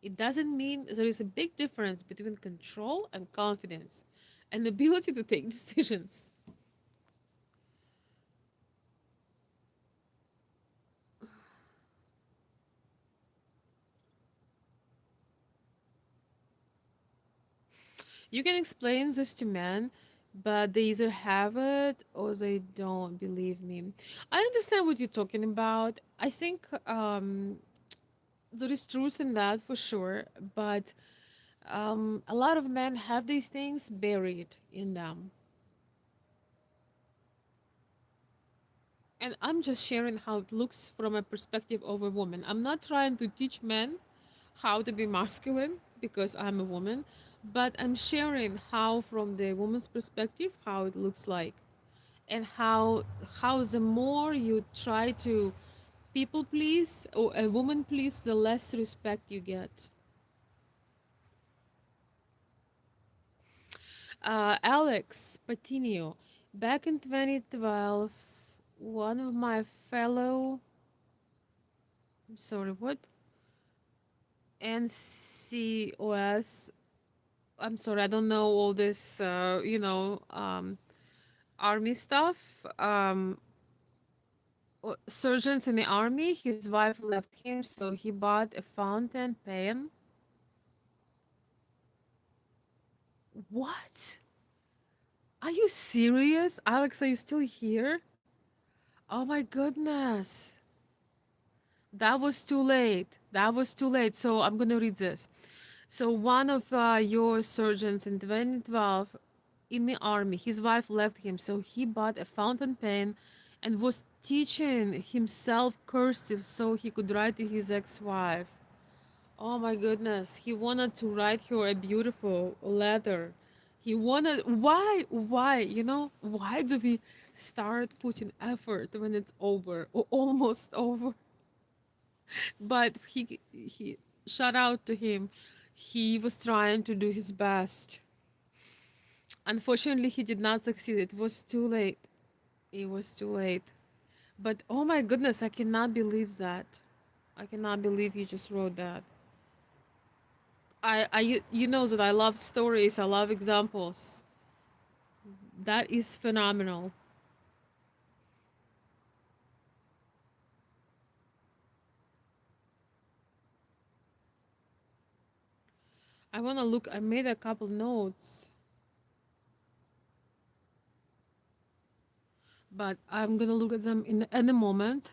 It doesn't mean there is a big difference between control and confidence and ability to take decisions. You can explain this to men, but they either have it or they don't. Believe me, I understand what you're talking about. I think there is truth in that for sure, but a lot of men have these things buried in them. And I'm just sharing how it looks from a perspective of a woman. I'm not trying to teach men how to be masculine because I'm a woman, but I'm sharing how from the woman's perspective how it looks like, and how the more you try to people please or a woman please, the less respect you get. Alex Patinio, back in 2012, one of my fellow, I'm sorry, what? NCOS, I'm sorry, I don't know all this, army stuff. Surgeons in the army, his wife left him, so he bought a fountain pen. What? Are you serious? Alex, are you still here? Oh my goodness. That was too late. That was too late. So I'm going to read this. So one of your surgeons in 2012 in the army, his wife left him. So he bought a fountain pen and was teaching himself cursive so he could write to his ex-wife. Oh my goodness. He wanted to write her a beautiful letter. He wanted, why, why do we start putting effort when it's over or almost over? But he shout out to him. He was trying to do his best. Unfortunately, he did not succeed. It was too late. It was too late. But oh my goodness, I cannot believe that. I cannot believe you just wrote that. You know that I love stories. I love examples. That is phenomenal. I want to look. I made a couple notes, but I'm gonna look at them in a moment.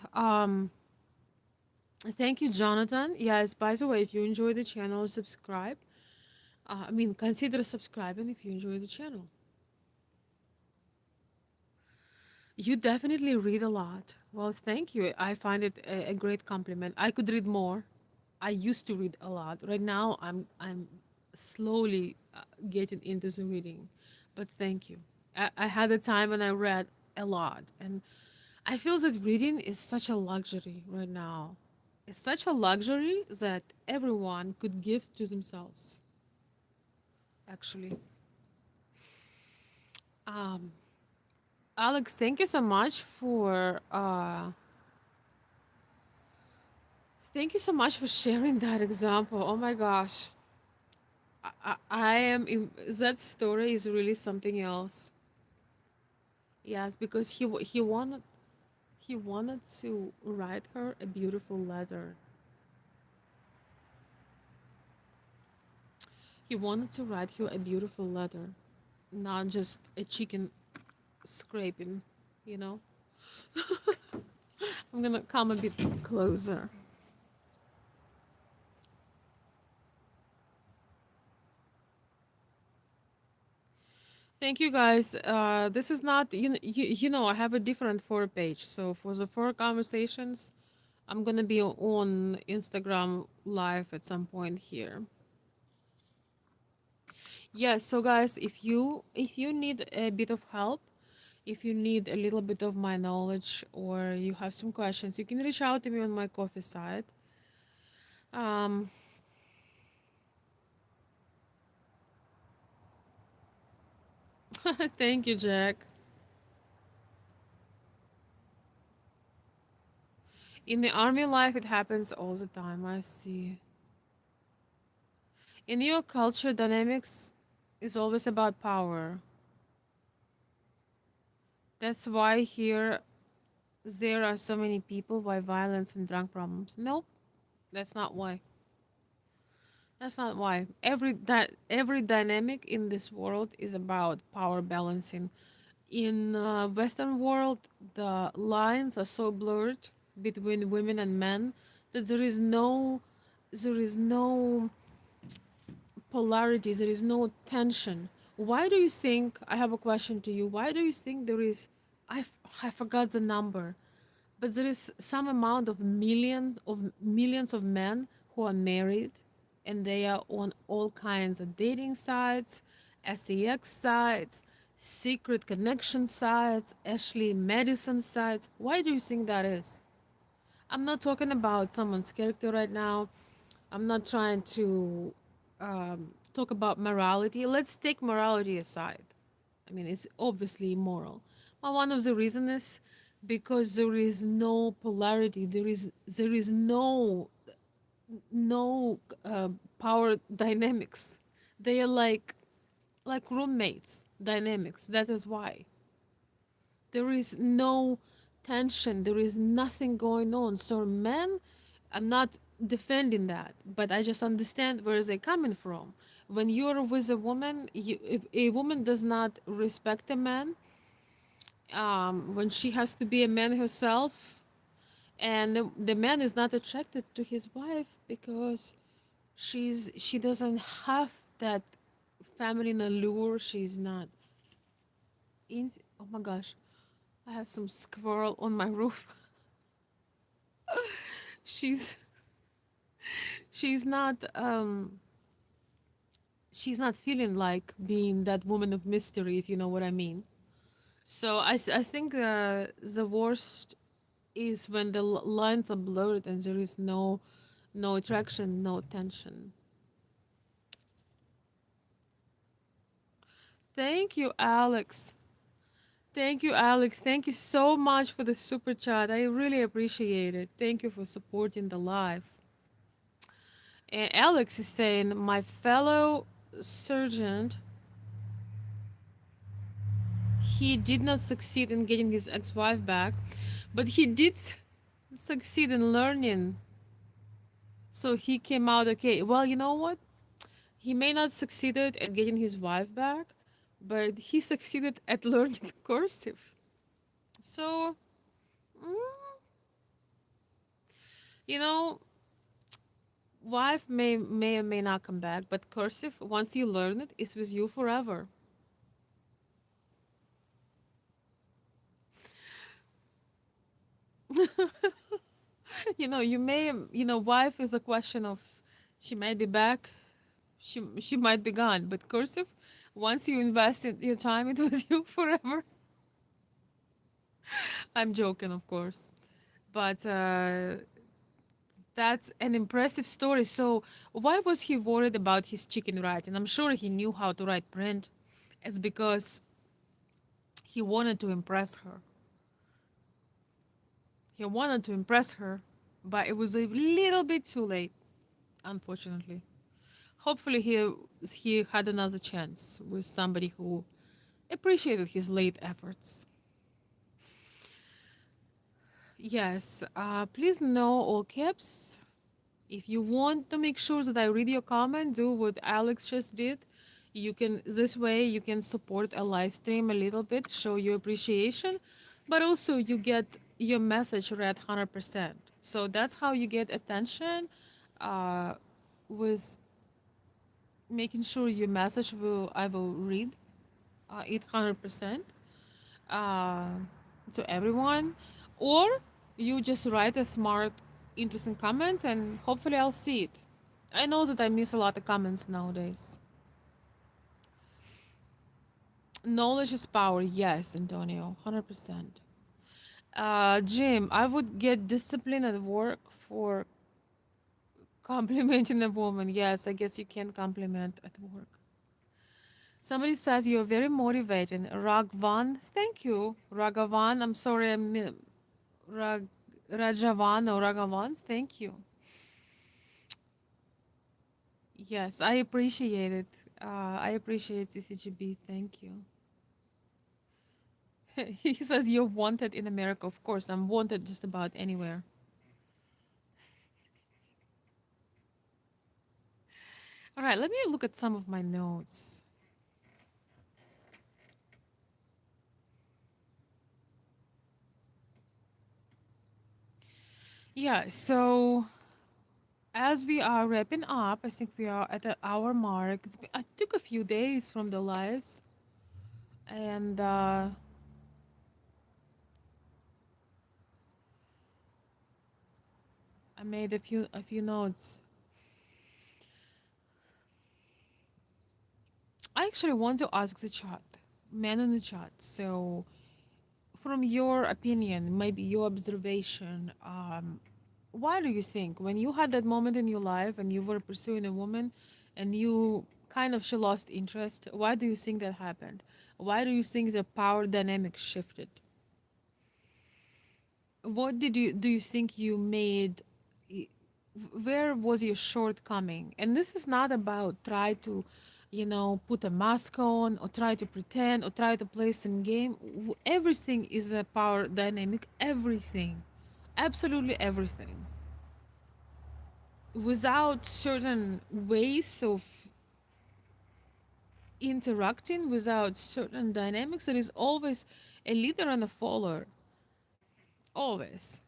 Thank you, Jonathan. Yes, by the way, if you enjoy the channel, subscribe. Consider subscribing if you enjoy the channel. You definitely read a lot. Well, thank you. I find it a great compliment. I could read more. I used to read a lot. Right now, I'm slowly getting into the reading, but thank you. I had a time when I read a lot, and I feel that reading is such a luxury right now. It's such a luxury that everyone could give to themselves. Actually, um, Alex, thank you so much for sharing that example. Oh my gosh, that story is really something else. Yes, because he wanted to write her a beautiful letter. He wanted to write her a beautiful letter, not just a chicken scraping, you know? I'm gonna come a bit closer. Thank you guys. This is not, I have a different for page. So for the four conversations, I'm gonna be on Instagram live at some point here. Yes, so guys, if you need a bit of help, if you need a little bit of my knowledge or you have some questions, you can reach out to me on my coffee site. Um, thank you, Jack. In the army life, it happens all the time. I see. In your culture, dynamics is always about power. That's why here there are so many people. Why violence and drug problems? Nope, that's not why. That's not why. Every dynamic in this world is about power balancing. In Western world, the lines are so blurred between women and men that there is no polarity, there is no tension. Why do you think, I have a question to you, why do you think there is, I forgot the number, but there is some amount of millions of men who are married and they are on all kinds of dating sites, sex sites, secret connection sites, Ashley Madison sites. Why do you think that is? I'm not talking about someone's character right now. I'm not trying to talk about morality. Let's take morality aside. I mean, it's obviously immoral. But one of the reasons is because there is no polarity. There is no power dynamics. They are like roommates dynamics. That is why there is no tension. There is nothing going on. So men, I'm not defending that, but I just understand where they're coming from. When you're with a woman, if a woman does not respect a man, when she has to be a man herself, and the man is not attracted to his wife because she doesn't have that feminine allure. She's not in. Oh my gosh, I have some squirrel on my roof. she's she's not she's not feeling like being that woman of mystery, if you know what I mean. So I think the worst is when the lines are blurred and there is no attraction, no tension. Thank you, Alex. Thank you, Alex. Thank you so much for the super chat. I really appreciate it. Thank you for supporting the live. And Alex is saying, my fellow sergeant, he did not succeed in getting his ex-wife back, but he did succeed in learning. So he came out okay. Well, you know what? He may not succeeded at getting his wife back, but he succeeded at learning cursive. So, mm, you know, wife may or may not come back, but cursive, once you learn it, it's with you forever. Wife is a question of she might be back, she might be gone, but cursive, once you invest in your time, it was you forever. I'm joking, of course, but that's an impressive story. So why was he worried about his chicken writing? I'm sure he knew how to write print. It's because he wanted to impress her. He wanted to impress her, but it was a little bit too late, unfortunately. Hopefully he had another chance with somebody who appreciated his late efforts. Yes, please know all caps. If you want to make sure that I read your comment, do what Alex just did. You can this way you can support a live stream a little bit, show your appreciation, but also you get your message read 100%. So that's how you get attention, with making sure your message will I will read it 100%, uh, to everyone, or you just write a smart, interesting comment, and hopefully I'll see it. I know that I miss a lot of comments nowadays. Knowledge is power. Yes, Antonio, 100%. Jim, I would get discipline at work for complimenting a woman. Yes, I guess you can compliment at work. Somebody says you're very motivating. Ragvan, thank you. Ragavan, I'm sorry, Rag, Rajavan or Ragavan, thank you. Yes, I appreciate it. I appreciate CCGB. Thank you. He says you're wanted in America. Of course, I'm wanted just about anywhere. All right, let me look at some of my notes. Yeah, so as we are wrapping up, I think we are at the hour mark. I took a few days from the lives, and I made a few notes. I actually want to ask the chat, men in the chat. So, from your opinion, maybe your observation, why do you think when you had that moment in your life and you were pursuing a woman, and you kind of she lost interest? Why do you think that happened? Why do you think the power dynamic shifted? What did you do you think you made? y- Where was your shortcoming? And this is not about try to, put a mask on or try to pretend or try to play some game. Everything is a power dynamic. Everything, absolutely everything. Without certain ways of interacting, without certain dynamics, there is always a leader and a follower. Always.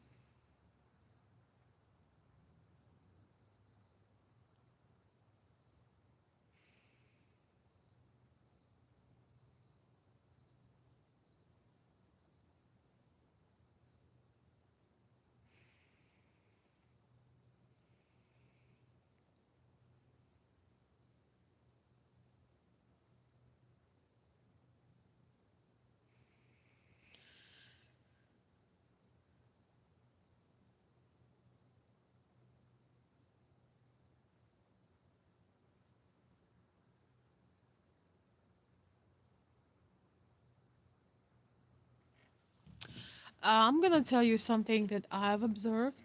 I'm gonna tell you something that I've observed.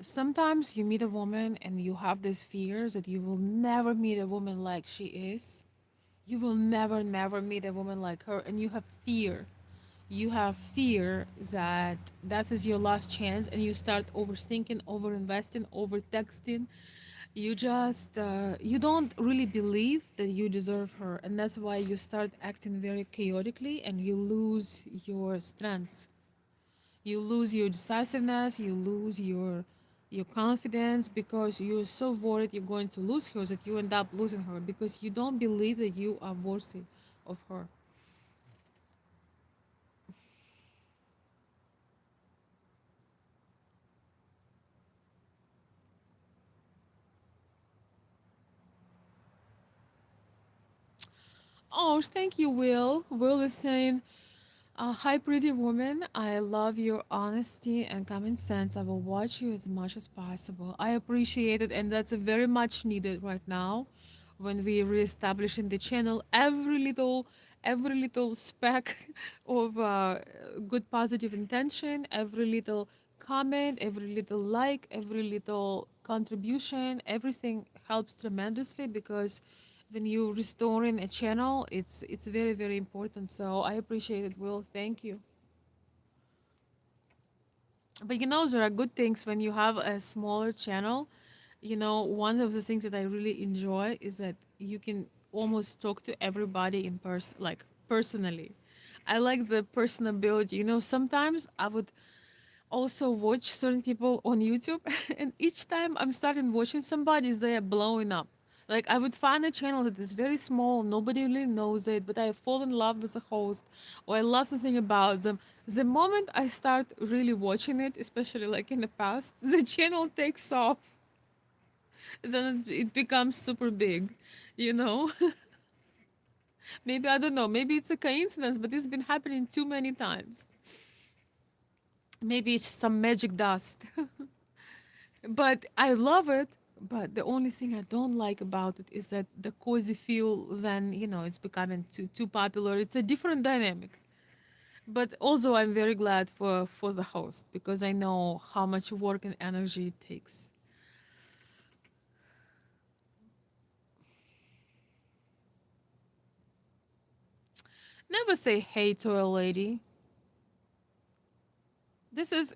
Sometimes you meet a woman and you have these fears that you will never meet a woman like she is. You will never, never meet a woman like her, and you have fear. You have fear that that is your last chance, and you start overthinking, overinvesting, over texting. You just you don't really believe that you deserve her, and that's why you start acting very chaotically, and you lose your strengths. You lose your decisiveness, you lose your confidence because you're so worried you're going to lose her that you end up losing her because you don't believe that you are worthy of her. Oh, thank you, Will. Will is saying, hi, pretty woman. I love your honesty and common sense. I will watch you as much as possible. I appreciate it, and that's very much needed right now when we reestablishing the channel. Every little speck of good positive intention, every little comment, every little like, every little contribution, everything helps tremendously because when you restoring a channel, it's very very important. So I appreciate it, Will. Thank you. But there are good things when you have a smaller channel. One of the things that I really enjoy is that you can almost talk to everybody in person, like personally. I like the personability. Sometimes I would also watch certain people on YouTube, and each time I'm starting watching somebody, they are blowing up. Like I would find a channel that is very small, nobody really knows it, but I fall in love with the host, or I love something about them. The moment I start really watching it, especially like in the past, the channel takes off. Then it becomes super big, you know. Maybe I don't know. Maybe it's a coincidence, but it's been happening too many times. Maybe it's some magic dust. But I love it. But the only thing I don't like about it is that the cozy feel then, it's becoming too popular. It's a different dynamic. But also I'm very glad for the host because I know how much work and energy it takes. Never say hey to a lady. This is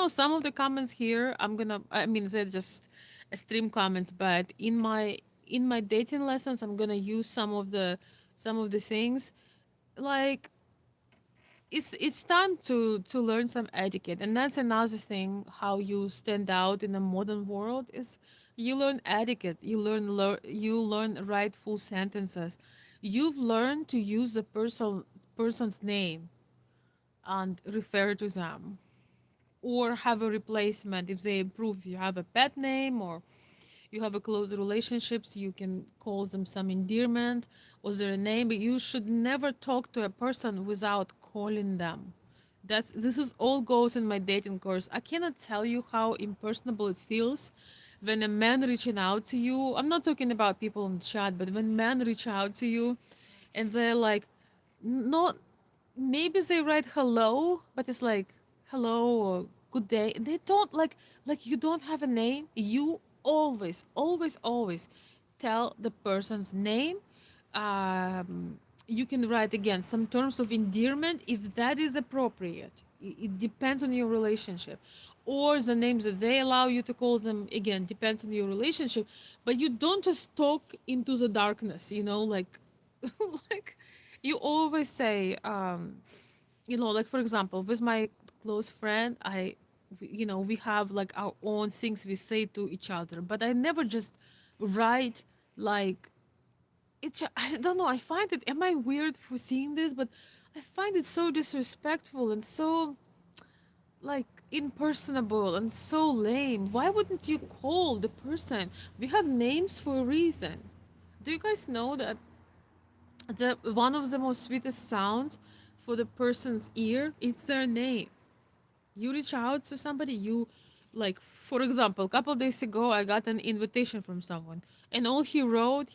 some of the comments here, I mean they're just stream comments, but in my dating lessons, I'm gonna use some of the things. Like it's time to learn some etiquette, and that's another thing. How you stand out in the modern world is you learn etiquette. You learn rightful sentences. You've learned to use the person's name and refer to them, or have a replacement if they improve. You have a pet name, or you have a close relationships, you can call them some endearment or their name, but you should never talk to a person without calling them. This is all goes in my dating course. I cannot tell you how impersonable it feels when a man reaching out to you. I'm not talking about people on chat, but when men reach out to you and they're like, not maybe they write hello, but it's like hello or good day. They don't like you don't have a name. You always, always, always tell the person's name. You can write again some terms of endearment if that is appropriate. It depends on your relationship, or the names that they allow you to call them. Again, depends on your relationship. But you don't just talk into the darkness. Like like you always say, like for example, with my close friend, we have like our own things we say to each other, but I never just write like I don't know. I find it. Am I weird for seeing this? But I find it so disrespectful and so like impersonable and so lame. Why wouldn't you call the person? We have names for a reason. Do you guys know that the one of the most sweetest sounds for the person's ear, it's their name. You reach out to somebody, you like, for example, a couple of days ago I got an invitation from someone, and all he wrote,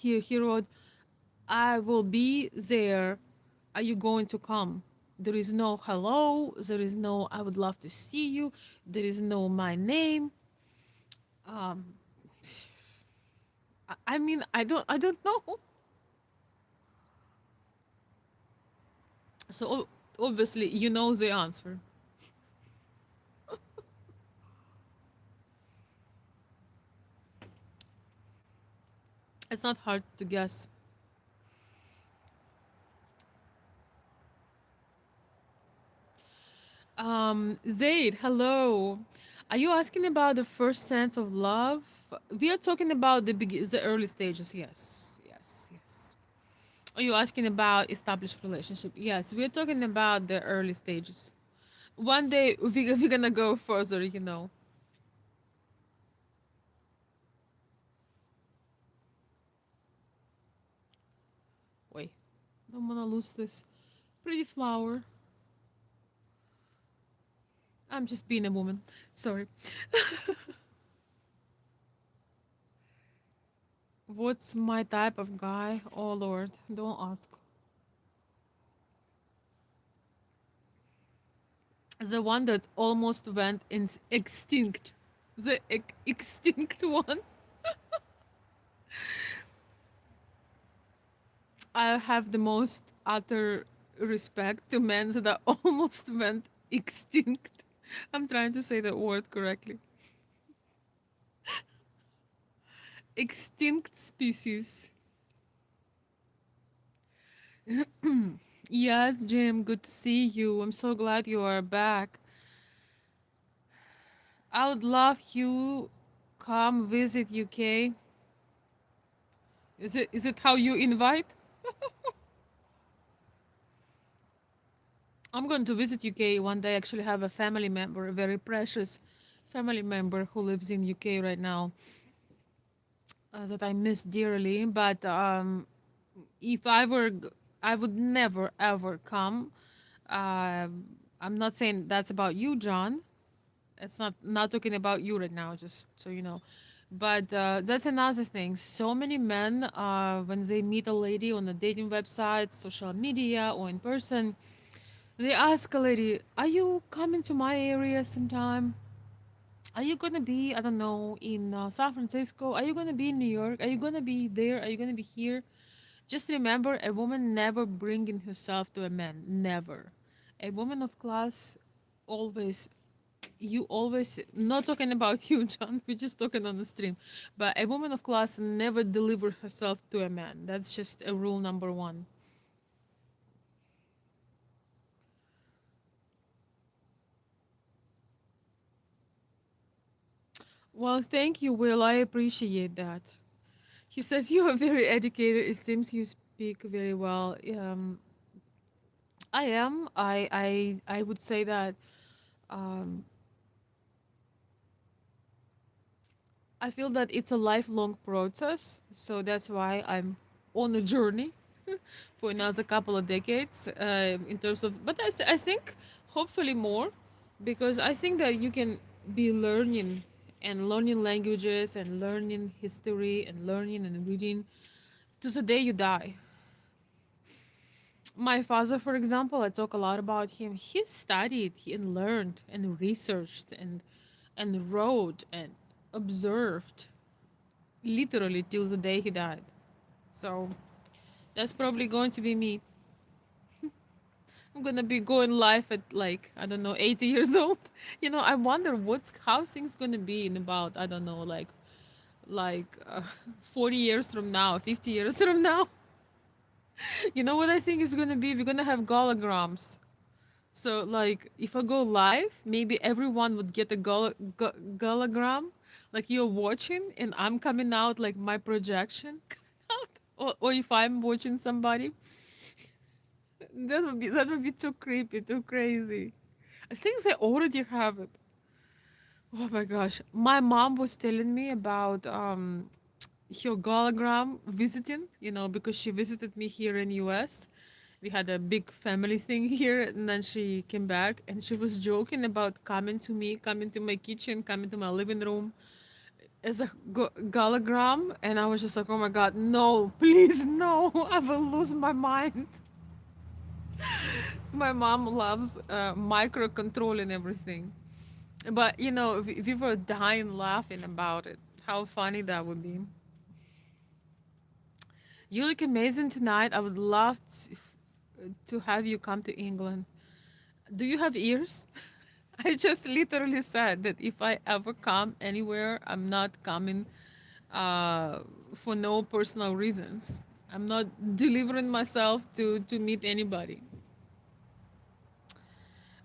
I will be there, are you going to come? There is no hello, there is no I would love to see you, there is no my name. um I mean, I don't know. So obviously you know the answer. It's not hard to guess. Zaid, hello. Are you asking about the first sense of love? We are talking about the early stages. Yes, yes, yes. Are you asking about established relationship? Yes, we are talking about the early stages. One day we're gonna go further. Wait, don't wanna lose this pretty flower. I'm just being a woman. Sorry. What's my type of guy? Oh Lord, don't ask. The one that almost went extinct. The extinct one. I have the most utter respect to men that almost went extinct. I'm trying to say that word correctly. Extinct species. Yes, Jim, good to see you. I'm so glad you are back. I would love you come visit UK. Is it how you invite? I'm going to visit UK one day. I actually have a family member, a very precious family member who lives in UK right now, that I miss dearly. But if I were, I would never ever come. I'm not saying that's about you, John. It's not talking about you right now, just so you know. But that's another thing. So many men, when they meet a lady on a dating website, social media, or in person, they ask a lady, "Are you coming to my area sometime? Are you gonna be, I don't know, in San Francisco? Are you gonna be in New York? Are you gonna be there? Are you gonna be here?" Just remember, a woman never bringing herself to a man. Never. A woman of class always. You always, not talking about you, John, we're just talking on the stream, but a woman of class never deliver herself to a man. That's just a rule number one. Well, thank you, Will. I appreciate that. He says you are very educated. It seems you speak very well. I am. I would say that um, I feel that it's a lifelong process. So that's why I'm on a journey for another couple of decades in terms of, but I think hopefully more, because I think that you can be learning and learning languages and learning history and learning and reading to the day you die. My father, for example, I talk a lot about him. He studied and learned and researched and wrote and observed literally till the day he died. So that's probably going to be me. I'm gonna be going live at like I don't know 80 years old. I wonder what's how things gonna be in about I don't know like 40 years from now, 50 years from now. You know what I think is gonna be? We're gonna have holograms. So like if I go live, maybe everyone would get a hologram, like you're watching and I'm coming out like my projection coming out. Or if I'm watching somebody, that would be too creepy, too crazy. I think they already have it. Oh my gosh. My mom was telling me about her hologram visiting, because she visited me here in US. We had a big family thing here and then she came back and she was joking about coming to me, coming to my kitchen, coming to my living room as a hologram, and I was just like, "Oh my god, no, please no. I will lose my mind." My mom loves micro controlling everything. But we were dying laughing about it. How funny that would be. You look amazing tonight. I would love to have you come to England. Do you have ears? I just literally said that if I ever come anywhere, I'm not coming uh, for no personal reasons. I'm not delivering myself to meet anybody.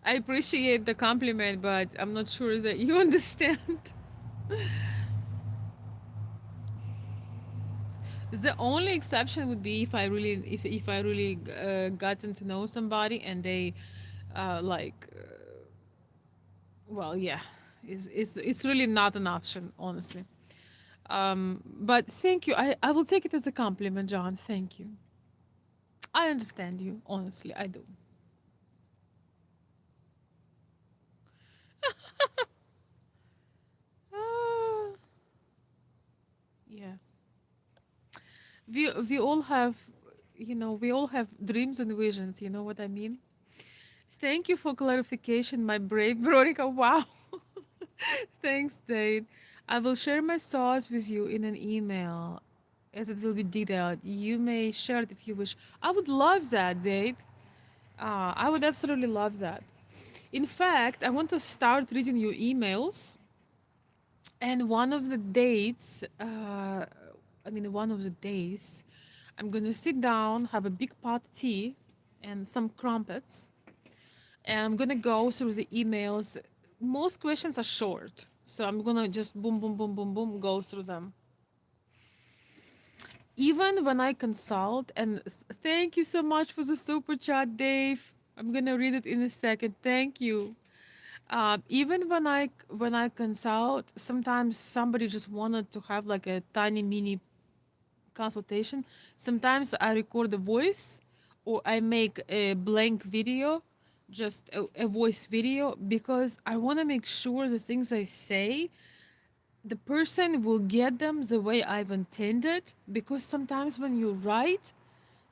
I appreciate the compliment, but I'm not sure that you understand. The only exception would be if I really gotten to know somebody and they like well yeah, it's really not an option, honestly. But thank you. I will take it as a compliment, John. Thank you. I understand you, honestly. I do. Ah, yeah. We all have we all have dreams and visions, you know what I mean? Thank you for clarification, my brave Veronica. Wow. Thanks, Dade. I will share my thoughts with you in an email as it will be detailed. You may share it if you wish. I would love that, Dade. I would absolutely love that. In fact, I want to start reading your emails, and one of the dates, one of the days, I'm gonna sit down, have a big pot of tea, and some crumpets, and I'm gonna go through the emails. Most questions are short, so I'm gonna just boom, boom, boom, boom, boom, go through them. Even when I consult, and thank you so much for the super chat, Dave. I'm gonna read it in a second. Thank you. Even when I consult, sometimes somebody just wanted to have like a tiny mini consultation. Sometimes I record a voice or I make a blank video, just a voice video, because I want to make sure the things I say, the person will get them the way I've intended. Because sometimes when you write,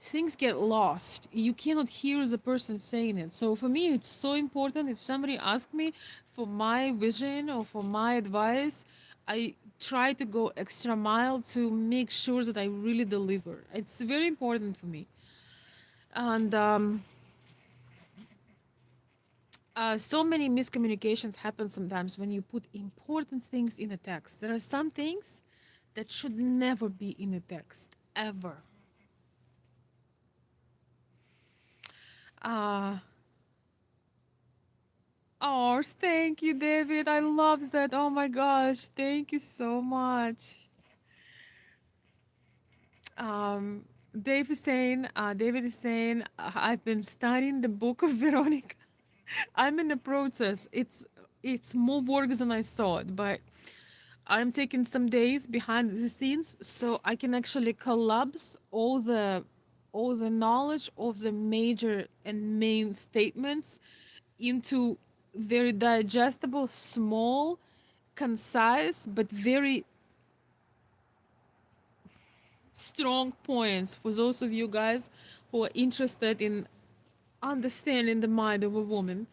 things get lost. You cannot hear the person saying it. So for me, it's so important if somebody asks me for my vision or for my advice, I try to go extra mile to make sure that I really deliver. It's very important for me. And So many miscommunications happen sometimes when you put important things in a text. There are some things that should never be in a text, ever. Uh, oh, thank you, David. I love that. Oh my gosh, thank you so much. Um, David is saying, I've been studying the book of Veronica. I'm in the process. It's more work than I thought, but I'm taking some days behind the scenes so I can actually collapse all the knowledge of the major and main statements into very digestible, small, concise, but very strong points for those of you guys who are interested in understanding the mind of a woman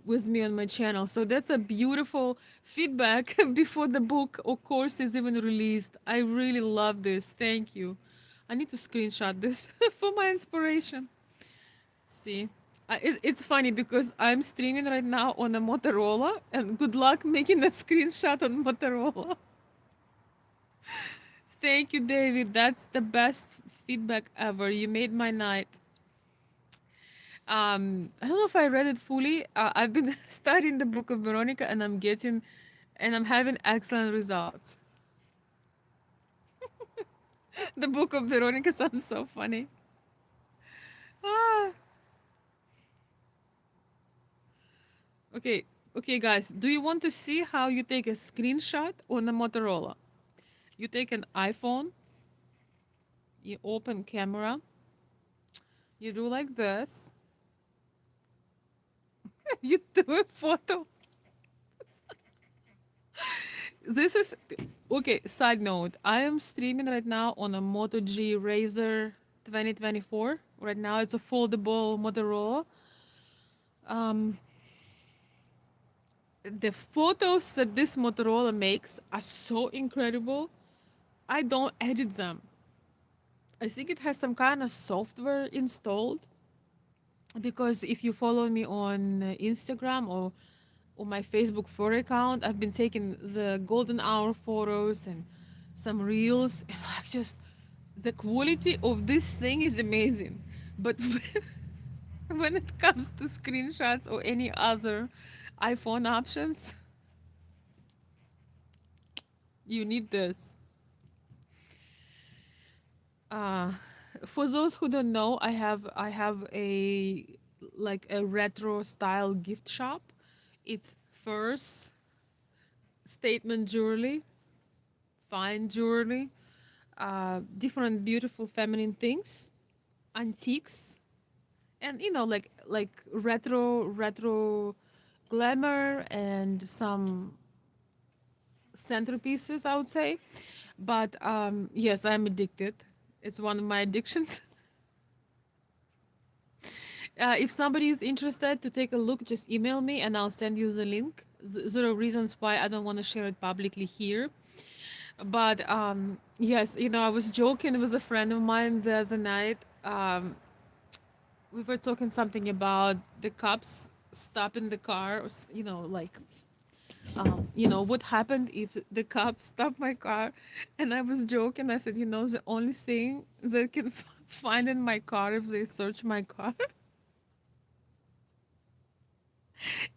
with me on my channel. So that's a beautiful feedback before the book or course is even released. I really love this. Thank you. I need to screenshot this for my inspiration. See, it's funny because I'm streaming right now on a Motorola, and good luck making a screenshot on Motorola. Thank you, David. That's the best feedback ever. You made my night. I don't know if I read it fully. I've been studying the book of Veronica, and I'm having excellent results. The book of Veronica sounds so funny. Ah, okay, okay, guys. Do you want to see how you take a screenshot on a Motorola? You take an iPhone, you open camera, you do like this, you do a photo. This is okay. Side note: I am streaming right now on a Moto G Razr 2024. Right now, it's a foldable Motorola. Um, the photos that this Motorola makes are so incredible. I don't edit them. I think it has some kind of software installed because if you follow me on Instagram or on my Facebook photo account, I've been taking the golden hour photos and some reels, and like just the quality of this thing is amazing. But when it comes to screenshots or any other iPhone options, you need this. Uh, for those who don't know, I have a like a retro style gift shop. It's first statement jewelry, fine jewelry, different beautiful feminine things, antiques, and like retro glamour and some centerpieces, I would say. But yes, I'm addicted. It's one of my addictions. If somebody is interested to take a look, just email me and I'll send you the link. Zero reasons why I don't want to share it publicly here. But yes, I was joking with a friend of mine the other night. We were talking something about the cops stopping the car, or like what happened if the cops stopped my car, and I was joking. I said, the only thing they can find in my car if they search my car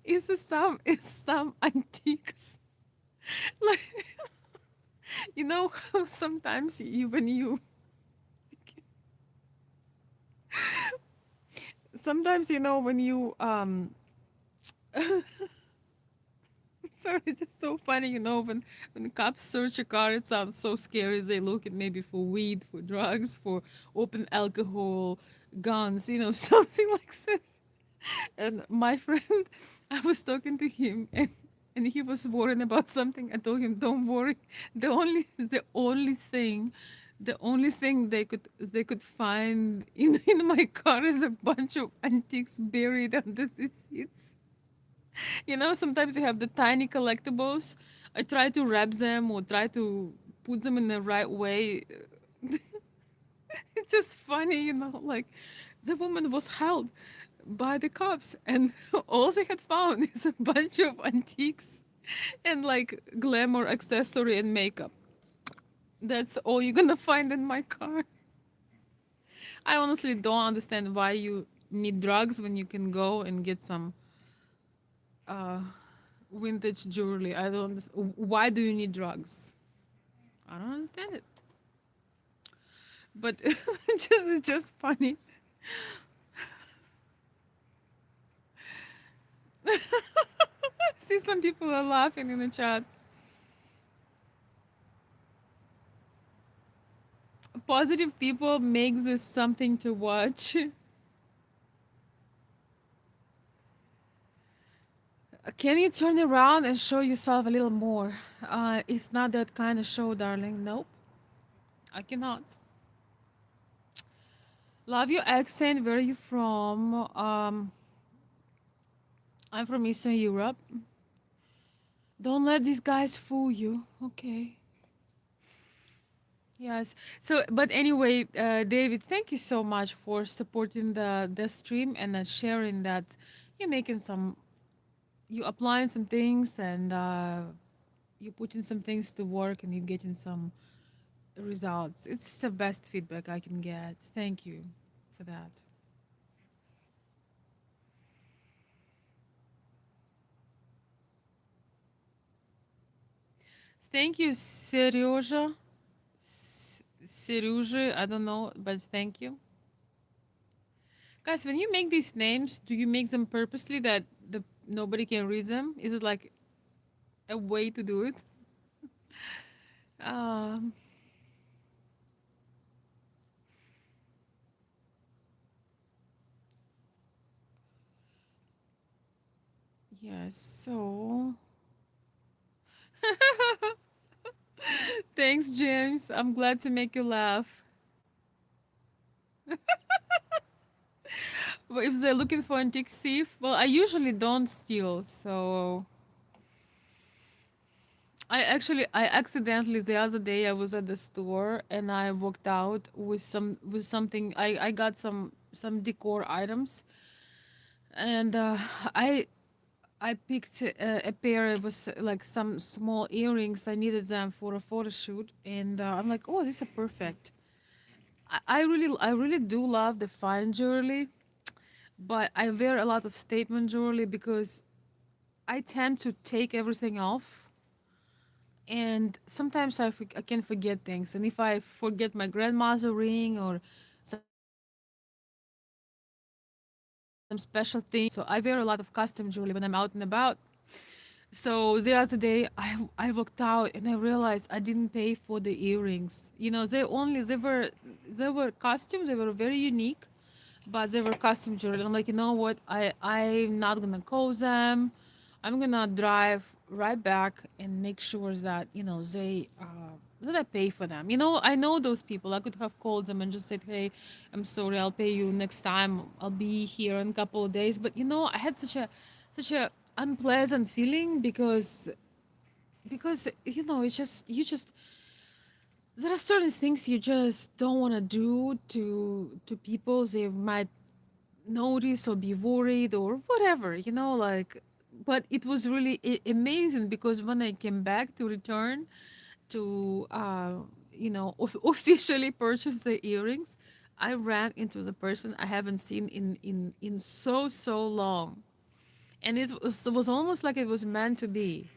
is some antiques. Like, how sometimes when you sorry, it's just so funny, when cops search a car, it sounds so scary. They look at maybe for weed, for drugs, for open alcohol, guns, something like that. And my friend, I was talking to him, and he was worrying about something. I told him, "Don't worry. The only thing they could find in my car is a bunch of antiques buried under the seats." Sometimes you have the tiny collectibles. I try to wrap them or try to put them in the right way. It's just funny, like the woman was held. by the cops, and all they had found is a bunch of antiques and like glamour accessory and makeup. That's all you're gonna find in my car. I honestly don't understand why you need drugs when you can go and get some uh, vintage jewelry. I don't understand. Why do you need drugs? I don't understand it. But it's just funny. See, some people are laughing in the chat. Positive people make this something to watch. Can you turn around and show yourself a little more? It's not that kind of show, darling. Nope, I cannot. Love your accent. Where are you from? I'm from Eastern Europe. Don't let these guys fool you. Okay. Yes. So, but anyway, David, thank you so much for supporting the stream and sharing that you're making some, you applying some things and you're putting some things to work and you're getting some results. It's the best feedback I can get. Thank you for that. Thank you, Seryoja. Seryoja, I don't know, but thank you. Guys, when you make these names, do you make them purposely that the nobody can read them? Is it like a way to do it? Um, yes, so thanks, James. I'm glad to make you laugh. But if they're looking for antique thief, well, I usually don't steal, so I accidentally the other day I was at the store and I walked out with something I got some decor items and I I picked a pair. It was like some small earrings. I needed them for a photo shoot, and I'm like, oh, these are perfect. I really do love the fine jewelry, but I wear a lot of statement jewelry because I tend to take everything off, and sometimes I can forget things. And if I forget my grandma's ring or some special thing, I can forget it. So I wear a lot of custom jewelry when I'm out and about. So the other day, I walked out and I realized I didn't pay for the earrings. You know, they were costumes. They were very unique, but they were costume jewelry. I'm like, you know what? I'm not gonna call them. I'm gonna drive right back and make sure that they that I pay for them. You know, I know those people. I could have called them and just said, hey, I'm sorry, I'll pay you next time. I'll be here in a couple of days. But I had such a unpleasant feeling because it's just you just there are certain things you just don't want to do to people. They might notice or be worried or whatever, like. But it was really amazing because when I came back to return to officially purchase the earrings, I ran into the person I haven't seen in so long, and it was almost like it was meant to be.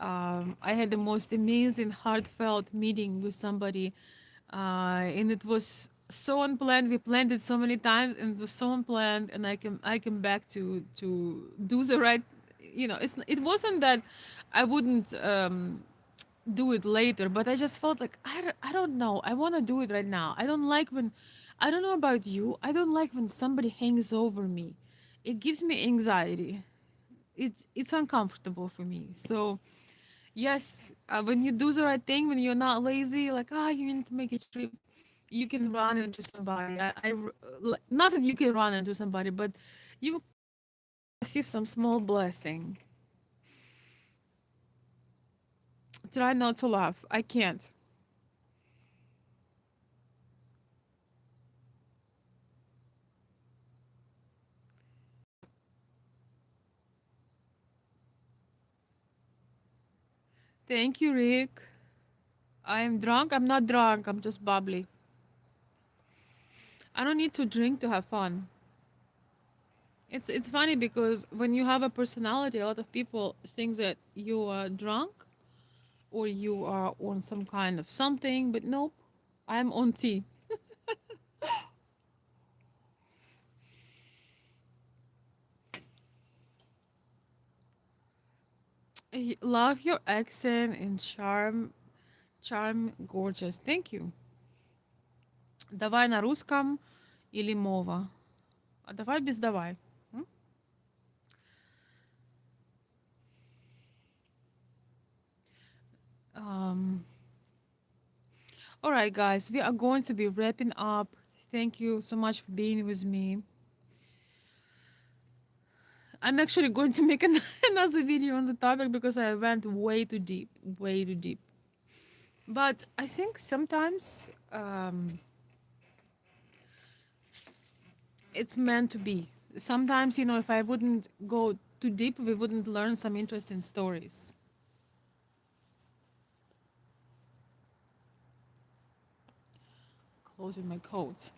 I had the most amazing, heartfelt meeting with somebody, and it was so unplanned. We planned it so many times, and it was so unplanned. And I came back to do the right. It wasn't that I wouldn't do it later, but I just felt like I don't know. I want to do it right now. I don't like when, I don't know about you. I don't like when somebody hangs over me. It gives me anxiety. It's uncomfortable for me. So yes, when you do the right thing, when you're not lazy, like you need to make a trip, you can run into somebody. Not that you can run into somebody, but you receive some small blessing. Try not to laugh. I can't. Thank you, Rick. I'm drunk. I'm not drunk. I'm just bubbly. I don't need to drink to have fun. It's funny because when you have a personality, a lot of people think that you are drunk or you are on some kind of something, but nope. I'm on tea. I love your accent and charm, gorgeous. Thank you. Давай на русском или мова? А давай без давай. М? Um, all right, guys, we are going to be wrapping up. Thank you so much for being with me. I'm actually going to make another video on the topic because I went way too deep, way too deep. But I think sometimes it's meant to be. Sometimes, if I wouldn't go too deep, we wouldn't learn some interesting stories. Closing my coats.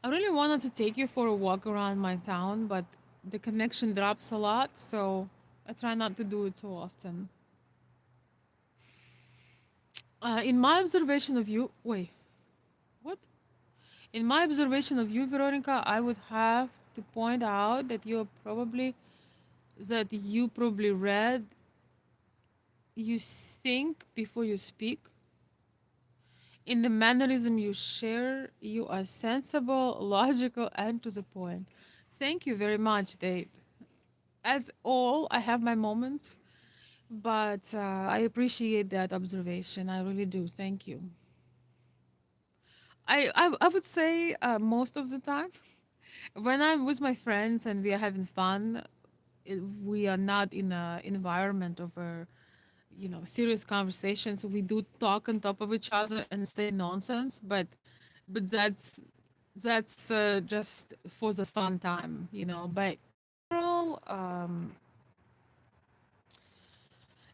I really wanted to take you for a walk around my town, but the connection drops a lot, so I try not to do it too often. In my observation of you, wait, what? In my observation of you, Veronica, I would have to point out that you probably read, you think before you speak. In the mannerism you share, you are sensible, logical, and to the point. Thank you very much, Dave. As all, I have my moments, but I appreciate that observation. I really do. Thank you. I would say most of the time, when I'm with my friends and we are having fun, we are not in an environment of a serious conversations. We do talk on top of each other and say nonsense, but that's just for the fun time, but general,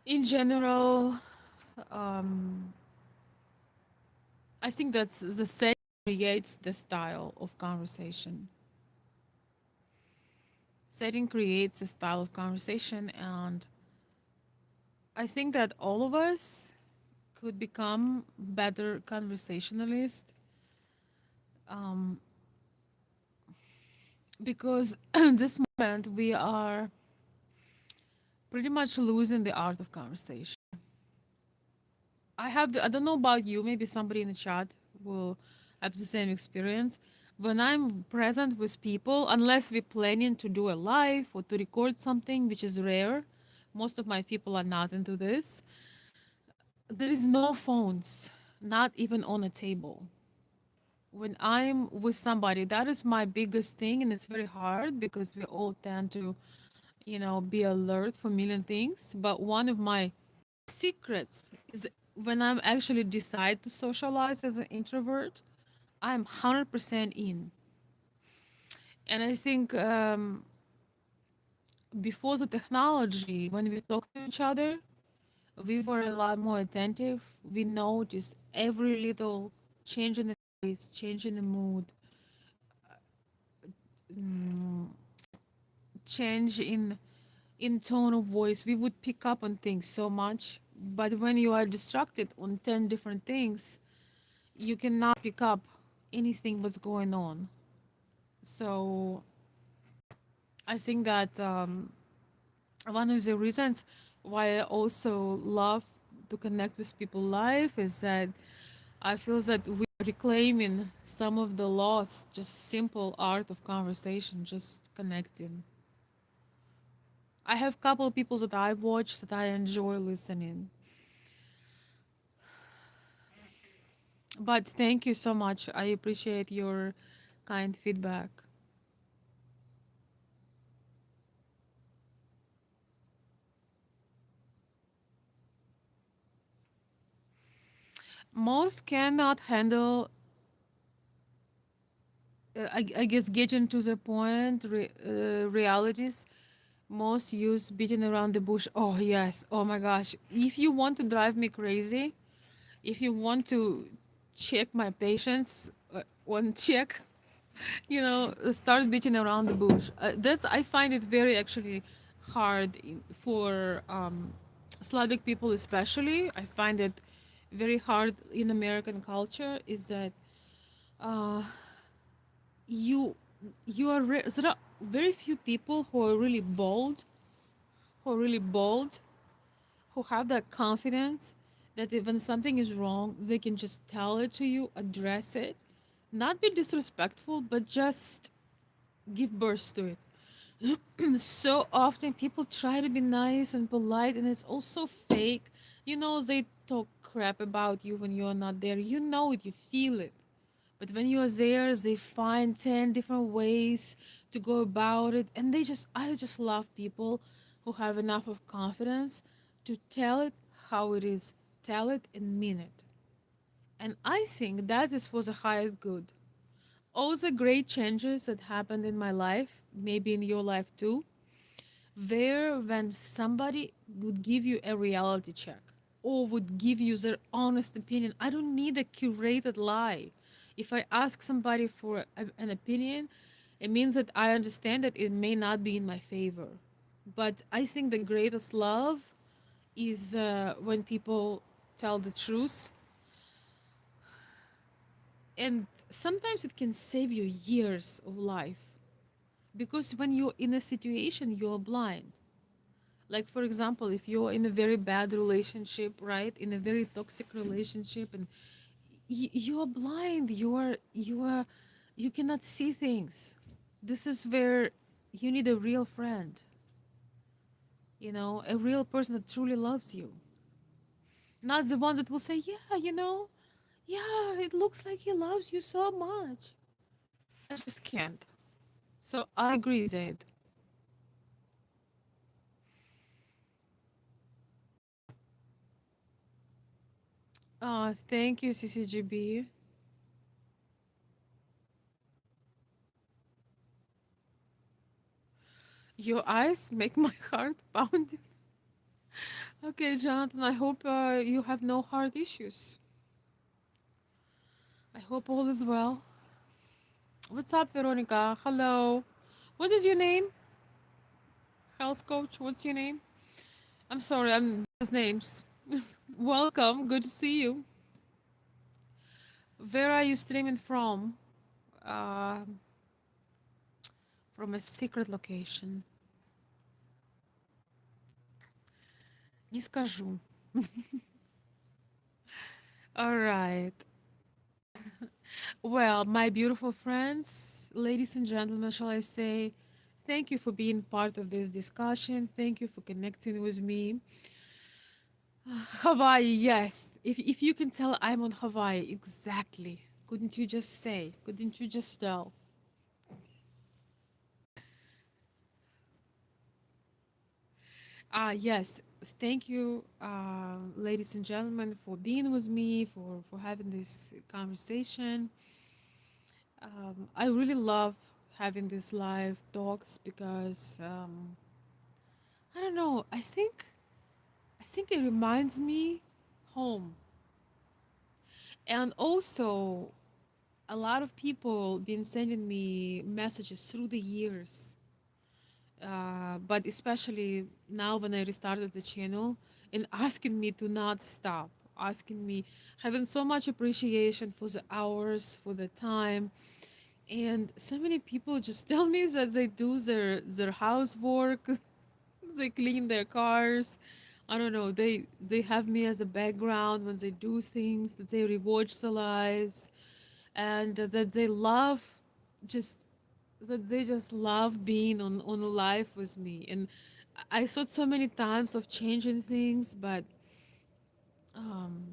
in general, um, I think that's the setting creates the style of conversation. Setting creates a style of conversation, and I think that all of us could become better conversationalists, um, because this moment we are pretty much losing the art of conversation. I don't know about you, maybe somebody in the chat will have the same experience. When I'm present with people, unless we're planning to do a live or to record something, which is rare, most of my people are not into this. There is no phones, not even on a table. When I'm with somebody, that is my biggest thing, and it's very hard because we all tend to, be alert for a million things. But one of my secrets is when I'm actually decide to socialize as an introvert, I'm 100% in. And I think before the technology, when we talk to each other, we were a lot more attentive. We noticed every little change in the face, change in the mood, mm, change in tone of voice. We would pick up on things so much. But when you are distracted on 10 different things, you cannot pick up anything what's going on. So I think that one of the reasons why I also love to connect with people live is that I feel that we are reclaiming some of the lost, just simple art of conversation, just connecting. I have couple of people that I watch that I enjoy listening. But thank you so much. I appreciate your kind feedback. Most cannot handle, I guess, getting to the point, realities. Most use beating around the bush. Oh, yes. Oh my gosh. If you want to drive me crazy, if you want to check my patience, one check, start beating around the bush. This I find it very actually hard for Slavic people, especially. I find it very hard in American culture is that uh, you there are very few people who are really bold, who are really bold, who have that confidence that if when something is wrong, they can just tell it to you, address it, not be disrespectful, but just give birth to it. So often people try to be nice and polite, and it's also fake. They talk crap about you when you're not there. You know it, you feel it. But when you're there, they find 10 different ways to go about it. And I just love people who have enough of confidence to tell it how it is, tell it and mean it. And I think that is for the highest good. All the great changes that happened in my life, maybe in your life too, there when somebody would give you a reality check or would give you their honest opinion. I don't need a curated lie. If I ask somebody for an opinion, it means that I understand that it may not be in my favor. But I think the greatest love is when people tell the truth, and sometimes it can save you years of life, because when you're in a situation you're blind. Like, for example, if you're in a very bad relationship, right, in a very toxic relationship, and you are blind, you cannot see things. This is where you need a real friend, a real person that truly loves you, not the ones that will say, yeah, yeah, it looks like he loves you so much. I just can't. So I agree, Zaid. Thank you, CCGB. Your eyes make my heart pound. Okay, Jonathan, I hope you have no heart issues. I hope all is well. What's up, Veronica? Hello. What is your name? Health coach, what's your name? I'm sorry, I'm those names. Welcome, good to see you. Where are you streaming from? Uh, from a secret location. Не скажу. All right. Well, my beautiful friends, ladies and gentlemen, shall I say, thank you for being part of this discussion. Thank you for connecting with me. Hawaii, yes. If you can tell I'm on Hawaii, exactly. Couldn't you just say? Couldn't you just tell? Yes. Thank you, ladies and gentlemen, for being with me, for having this conversation. I really love having these live talks because I don't know. I think it reminds me home, and also a lot of people been sending me messages through the years, but especially now when I restarted the channel and asking me to not stop, asking me, having so much appreciation for the hours, for the time, and so many people just tell me that they do their housework, they clean their cars. I don't know. They have me as a background when they do things, that they rewatch the lives, and that they love just that they just love being on live with me. And I thought so many times of changing things, but um,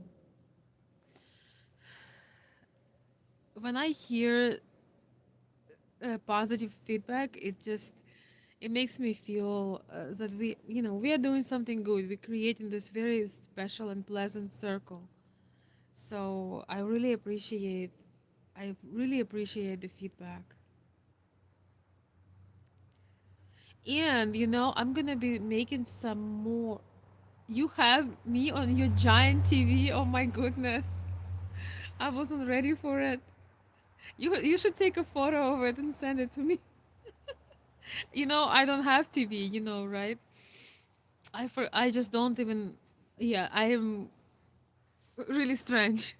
when I hear positive feedback, it makes me feel that we are doing something good. We're creating this very special and pleasant circle. So I really appreciate the feedback. And I'm gonna be making some more. You have me on your giant TV. Oh my goodness. I wasn't ready for it. You should take a photo of it and send it to me. I don't have TV, right? I just don't even. Yeah, I am really strange.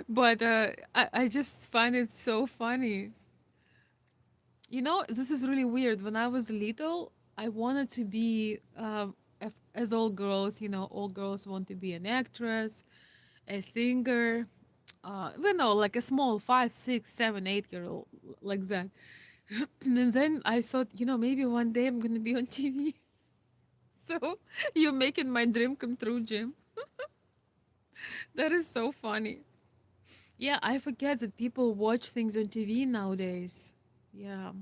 But I just find it so funny. This is really weird. When I was little, I wanted to be, as all girls, all girls want to be an actress, a singer, like a small 5, 6, 7, 8 year old, like that. And then I thought, maybe one day I'm gonna be on TV. So you're making my dream come true, Jim. That is so funny. Yeah, I forget that people watch things on TV nowadays. Yeah.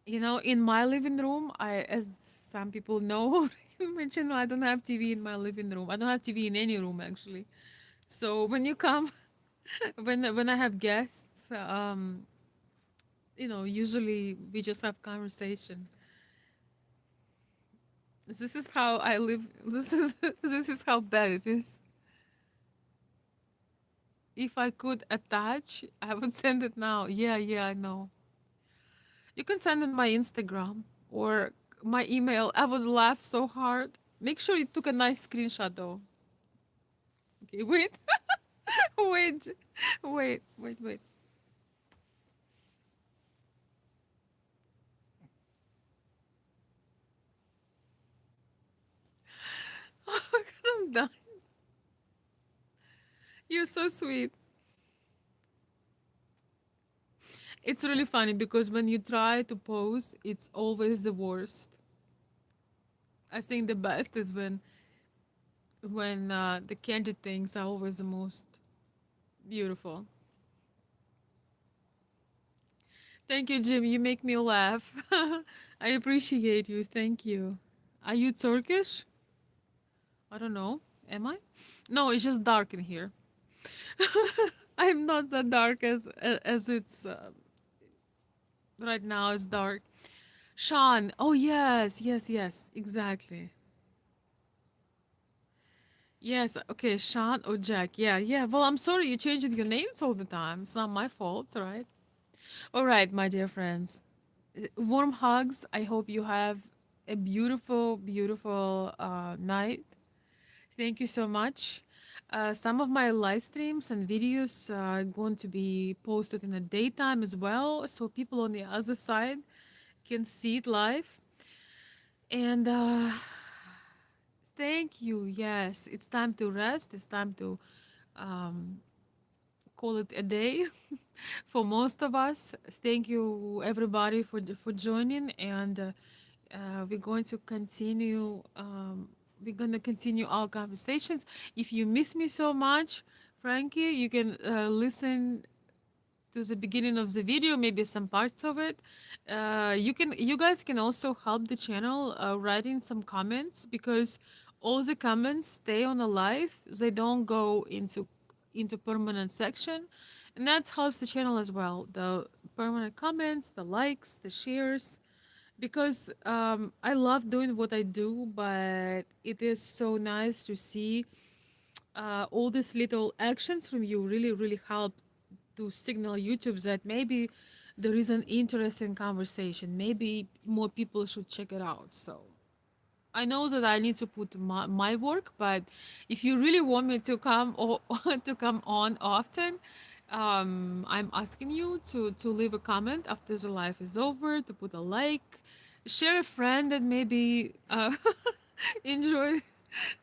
In my living room, as some people know, mentioned, I don't have TV in my living room. I don't have TV in any room actually. So when you come, when I have guests, usually we just have conversation. This is how I live. This is how bad it is. If I could attach, I would send it now. Yeah, yeah, I know. You can send it my Instagram or my email. I would laugh so hard. Make sure you took a nice screenshot though. Okay, wait, wait, wait. Oh my god, I'm done. You're so sweet. It's really funny because when you try to pose, it's always the worst. I think the best is when the candid things are always the most beautiful. Thank you, Jim. You make me laugh. I appreciate you. Thank you. Are you Turkish? I don't know. Am I? No, it's just dark in here. I'm not that dark as it's right now. It's dark. Sean. Oh yes, yes, yes. Exactly. Yes. Okay, Sean or Jack. Yeah, yeah. Well, I'm sorry you changing your names all the time. It's not my fault, right? All right, my dear friends. Warm hugs. I hope you have a beautiful, beautiful night. Thank you so much. Some of my live streams and videos are going to be posted in the daytime as well, so people on the other side can see it live. And thank you. Yes, it's time to rest. It's time to um, call it a day for most of us. Thank you, everybody, for joining, and we're going to continue. We're going to continue our conversations. If you miss me so much, Frankie, you can listen to the beginning of the video, maybe some parts of it. You guys can also help the channel writing some comments because all the comments stay on the live. They don't go into permanent section, and that helps the channel as well. The permanent comments, the likes, the shares, because I love doing what I do, but it is so nice to see all these little actions from you really, really help to signal YouTube that maybe there is an interesting conversation. Maybe more people should check it out. So I know that I need to put my work, but if you really want me to come or to come on often, I'm asking you to leave a comment after the live is over, to put a like, share a friend that maybe enjoy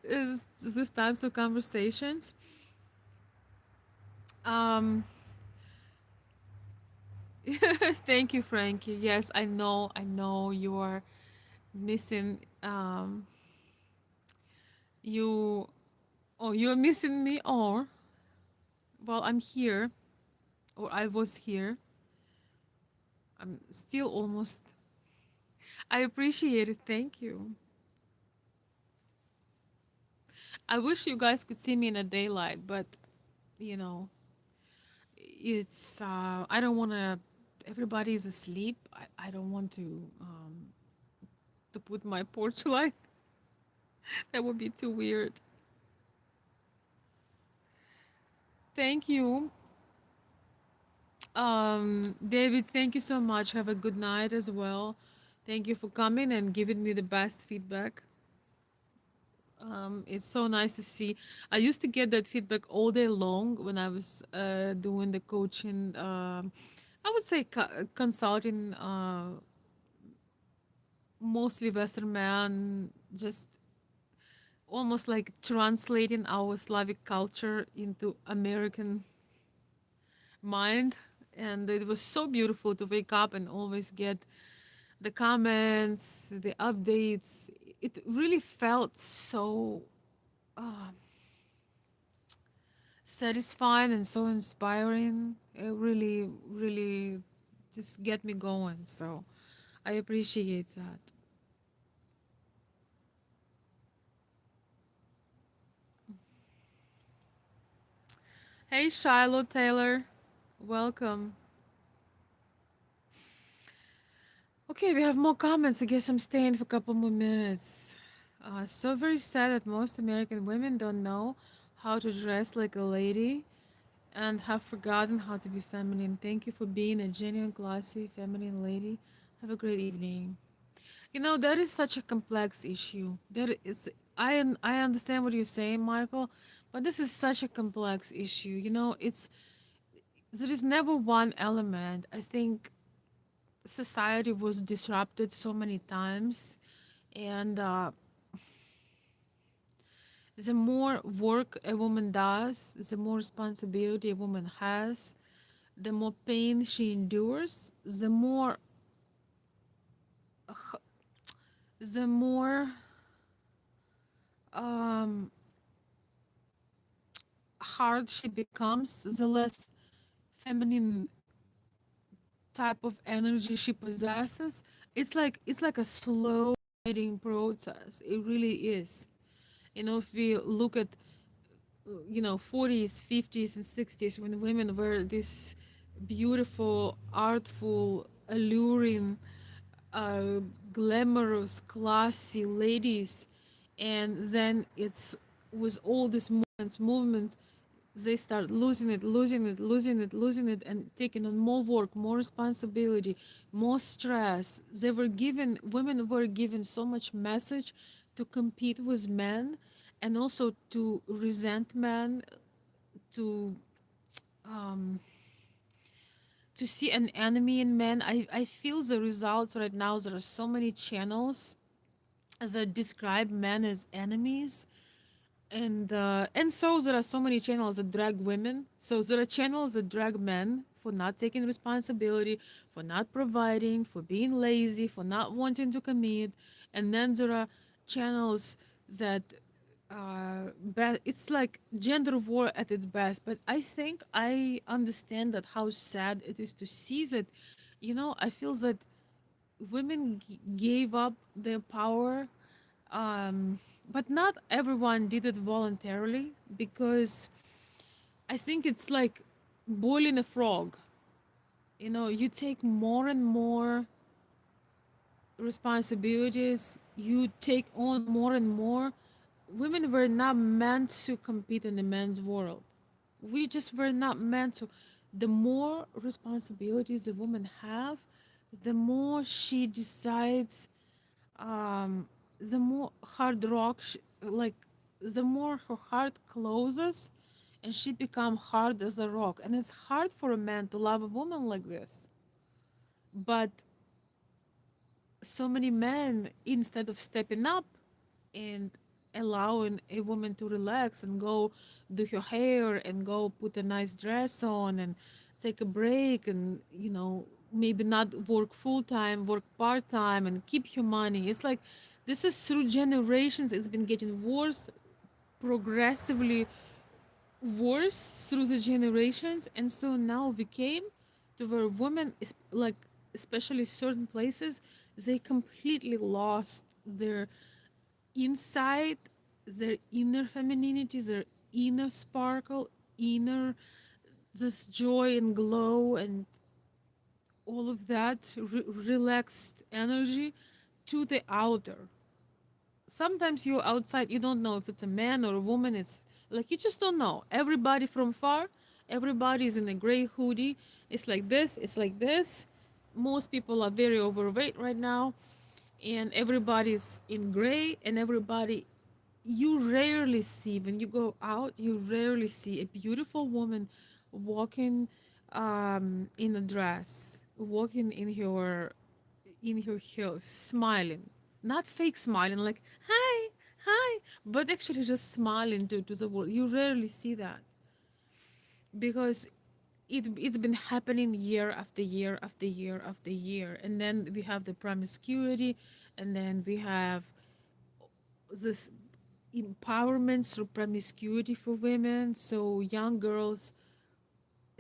these types of conversations. Um, yes, thank you, Frankie. Yes, I know you are missing you. Oh, you're missing me, or well, I'm here, or I was here. I'm still almost. I appreciate it. Thank you. I wish you guys could see me in the daylight, but you know, it's I don't want to everybody is asleep. I don't want to put my porch light. That would be too weird. Thank you. David, thank you so much. Have a good night as well. Thank you for coming and giving me the best feedback. It's so nice to see. I used to get that feedback all day long when I was doing the coaching. I would say consulting, mostly Western man, just almost like translating our Slavic culture into American mind. And it was so beautiful to wake up and always get the comments, the updates. It really felt so satisfying and so inspiring. It really, really just get me going. So I appreciate that. Hey, Shiloh Taylor, welcome. Okay, we have more comments. I guess I'm staying for a couple more minutes. So very sad that most American women don't know how to dress like a lady and have forgotten how to be feminine. Thank you for being a genuine, classy, feminine lady. Have a great evening. You know, that is such a complex issue. I understand what you're saying, Michael, but this is such a complex issue. You know, there is never one element. I think society was disrupted so many times, and the more work a woman does, the more responsibility a woman has, the more pain she endures, the more um, hard she becomes, the less feminine type of energy she possesses. It's like a slow fading process. It really is. You know, if we look at 40s, 50s, and 60s, when women were this beautiful, artful, alluring, uh, glamorous, classy ladies, and then it's with all these movements, they start losing it, and taking on more work, more responsibility, more stress. Women were given so much message to compete with men, and also to resent men, to to see an enemy in men. I feel the results right now. There are so many channels that describe men as enemies, and so there are so many channels that drag women. So there are channels that drag men for not taking responsibility, for not providing, for being lazy, for not wanting to commit, and then there are channels that it's like gender war at its best. But I think I understand that how sad it is to see that. I feel that women gave up their power, but not everyone did it voluntarily, because I think it's like boiling a frog. You take more and more responsibilities, you take on more and more. Women were not meant to compete in the men's world. We just were not meant to. The more responsibilities a woman have, the more she decides, the more hard rock, like the more her heart closes, and she become hard as a rock. And it's hard for a man to love a woman like this. But so many men, instead of stepping up and allowing a woman to relax and go do her hair and go put a nice dress on and take a break, and maybe not work full time, work part time, and keep your money. It's like this is through generations. It's been getting worse, progressively worse through the generations. And so now we came to where women is like, especially certain places, they completely lost their inside, their inner femininity, their inner sparkle, inner this joy and glow, and all of that relaxed energy to the outer. Sometimes you're outside, you don't know if it's a man or a woman. It's like you just don't know. Everybody from far, everybody is in a gray hoodie. It's like this, it's like this. Most people are very overweight right now, and everybody's in gray, and everybody, you rarely see, when you go out, you rarely see a beautiful woman walking in a dress, walking in her heels, smiling, not fake smiling like hi, hi, but actually just smiling to the world. You rarely see that because it's been happening year after year after year after year. And then we have the promiscuity, and then we have this empowerment through promiscuity for women. So young girls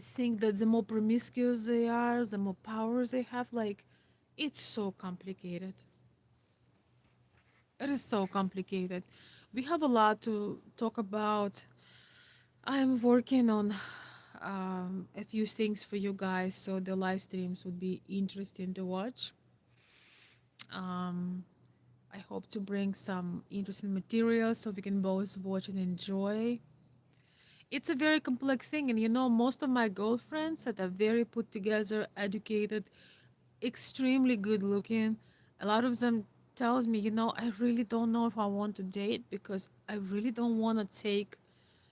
think that the more promiscuous they are, the more powers they have. Like, it's so complicated. It is so complicated. We have a lot to talk about. I'm working on a few things for you guys, so the live streams would be interesting to watch. Um, I hope to bring some interesting material so we can both watch and enjoy. It's a very complex thing, and most of my girlfriends that are very put together, educated, extremely good looking. A lot of them tells me, I really don't know if I want to date because I really don't want to take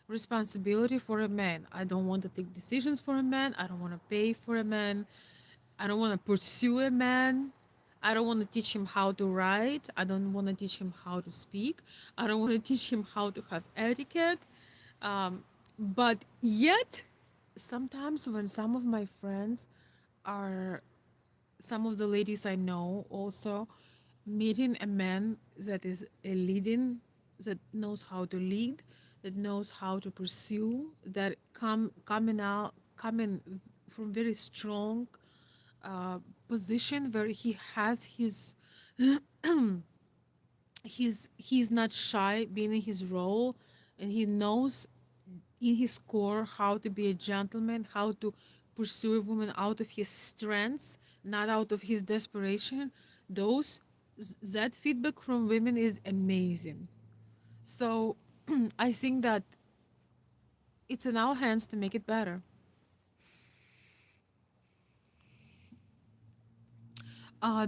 responsibility for a man. I don't want to take decisions for a man. I don't want to pay for a man. I don't want to pursue a man. I don't want to teach him how to write. I don't want to teach him how to speak. I don't want to teach him how to have etiquette. But yet, sometimes when some of my friends are, some of the ladies I know also, meeting a man that is a leading, that knows how to lead, that knows how to pursue, that coming from very strong uh, position where he has he's not shy being in his role, and he knows in his core how to be a gentleman, how to pursue a woman out of his strengths, not out of his desperation. Those that feedback from women is amazing. So I think that it's in our hands to make it better.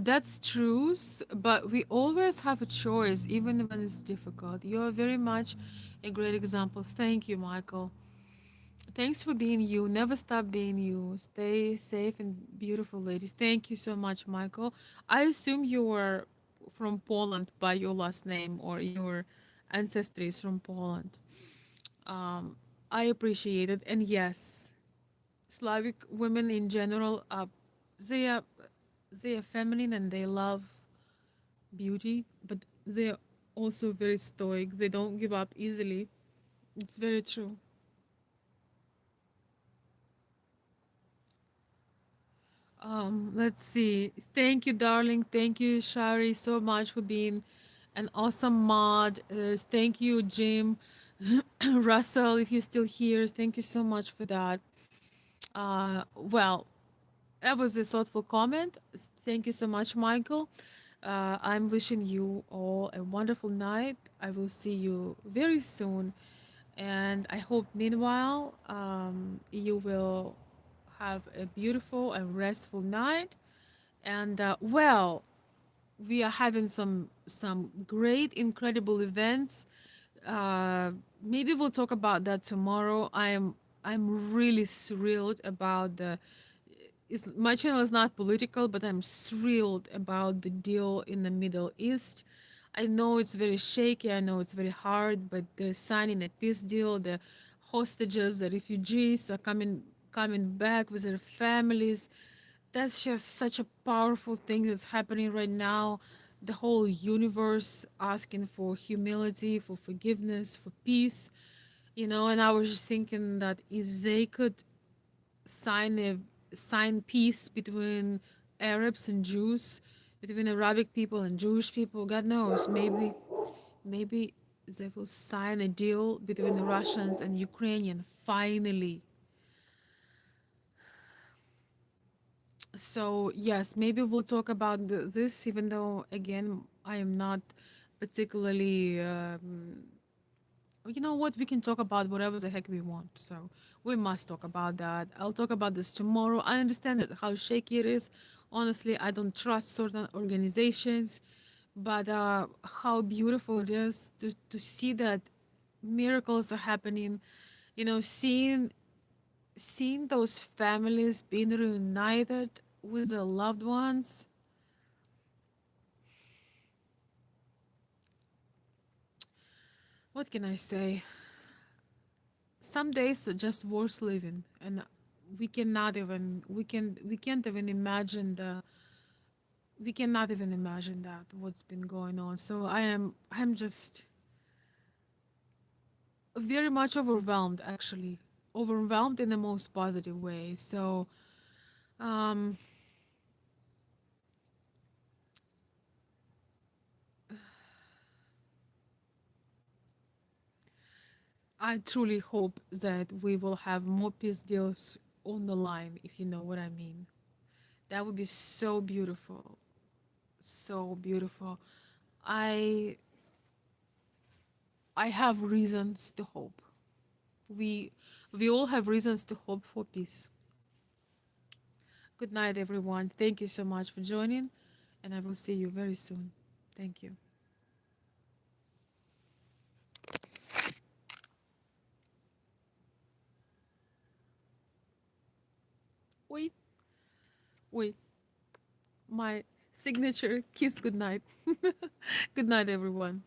That's true, but we always have a choice, even when it's difficult. You are very much a great example. Thank you, Michael. Thanks for being you. Never stop being you. Stay safe and beautiful, ladies. Thank you so much, Michael. I assume you were from Poland by your last name, or your ancestry is from Poland. Um, I appreciate it. And yes, Slavic women in general, they are they are feminine and they love beauty, but they're also very stoic. They don't give up easily. It's very true. Let's see. Thank you, darling. Thank you, Shari, so much for being an awesome mod. Thank you, Jim. Russell, if you're still here, thank you so much for that. Well, that was a thoughtful comment. Thank you so much, Michael. I'm wishing you all a wonderful night. I will see you very soon. And I hope, meanwhile, you will have a beautiful and restful night. And well, we are having some great, incredible events. Maybe we'll talk about that tomorrow. I'm really thrilled about my channel is not political, but I'm thrilled about the deal in the Middle East. I know it's very shaky, I know it's very hard, but they're signing a peace deal. The hostages, the refugees are coming back with their families. That's just such a powerful thing that's happening right now. The whole universe asking for humility, for forgiveness, for peace. And I was just thinking that if they could sign a sign peace between Arabs and Jews, between Arabic people and Jewish people, God knows, maybe they will sign a deal between the Russians and Ukrainian finally. So, yes, maybe we'll talk about this, even though, again, I am not particularly. You know what? We can talk about whatever the heck we want. So, we must talk about that. I'll talk about this tomorrow. I understand that how shaky it is. Honestly, I don't trust certain organizations, but how beautiful it is to see that miracles are happening. You know, seeing those families being reunited with their loved ones. What can I say? Some days are just worth living, and we can't even imagine the we cannot even imagine that what's been going on. So I'm just very much overwhelmed, actually, overwhelmed in the most positive way. So um, I truly hope that we will have more peace deals on the line, if you know what I mean. That would be so beautiful, so beautiful. I I have reasons to hope. We we all have reasons to hope for peace. Good night, everyone. Thank you so much for joining, and I will see you very soon. Thank you. Wait, wait. My signature kiss. Good night. Good night, everyone.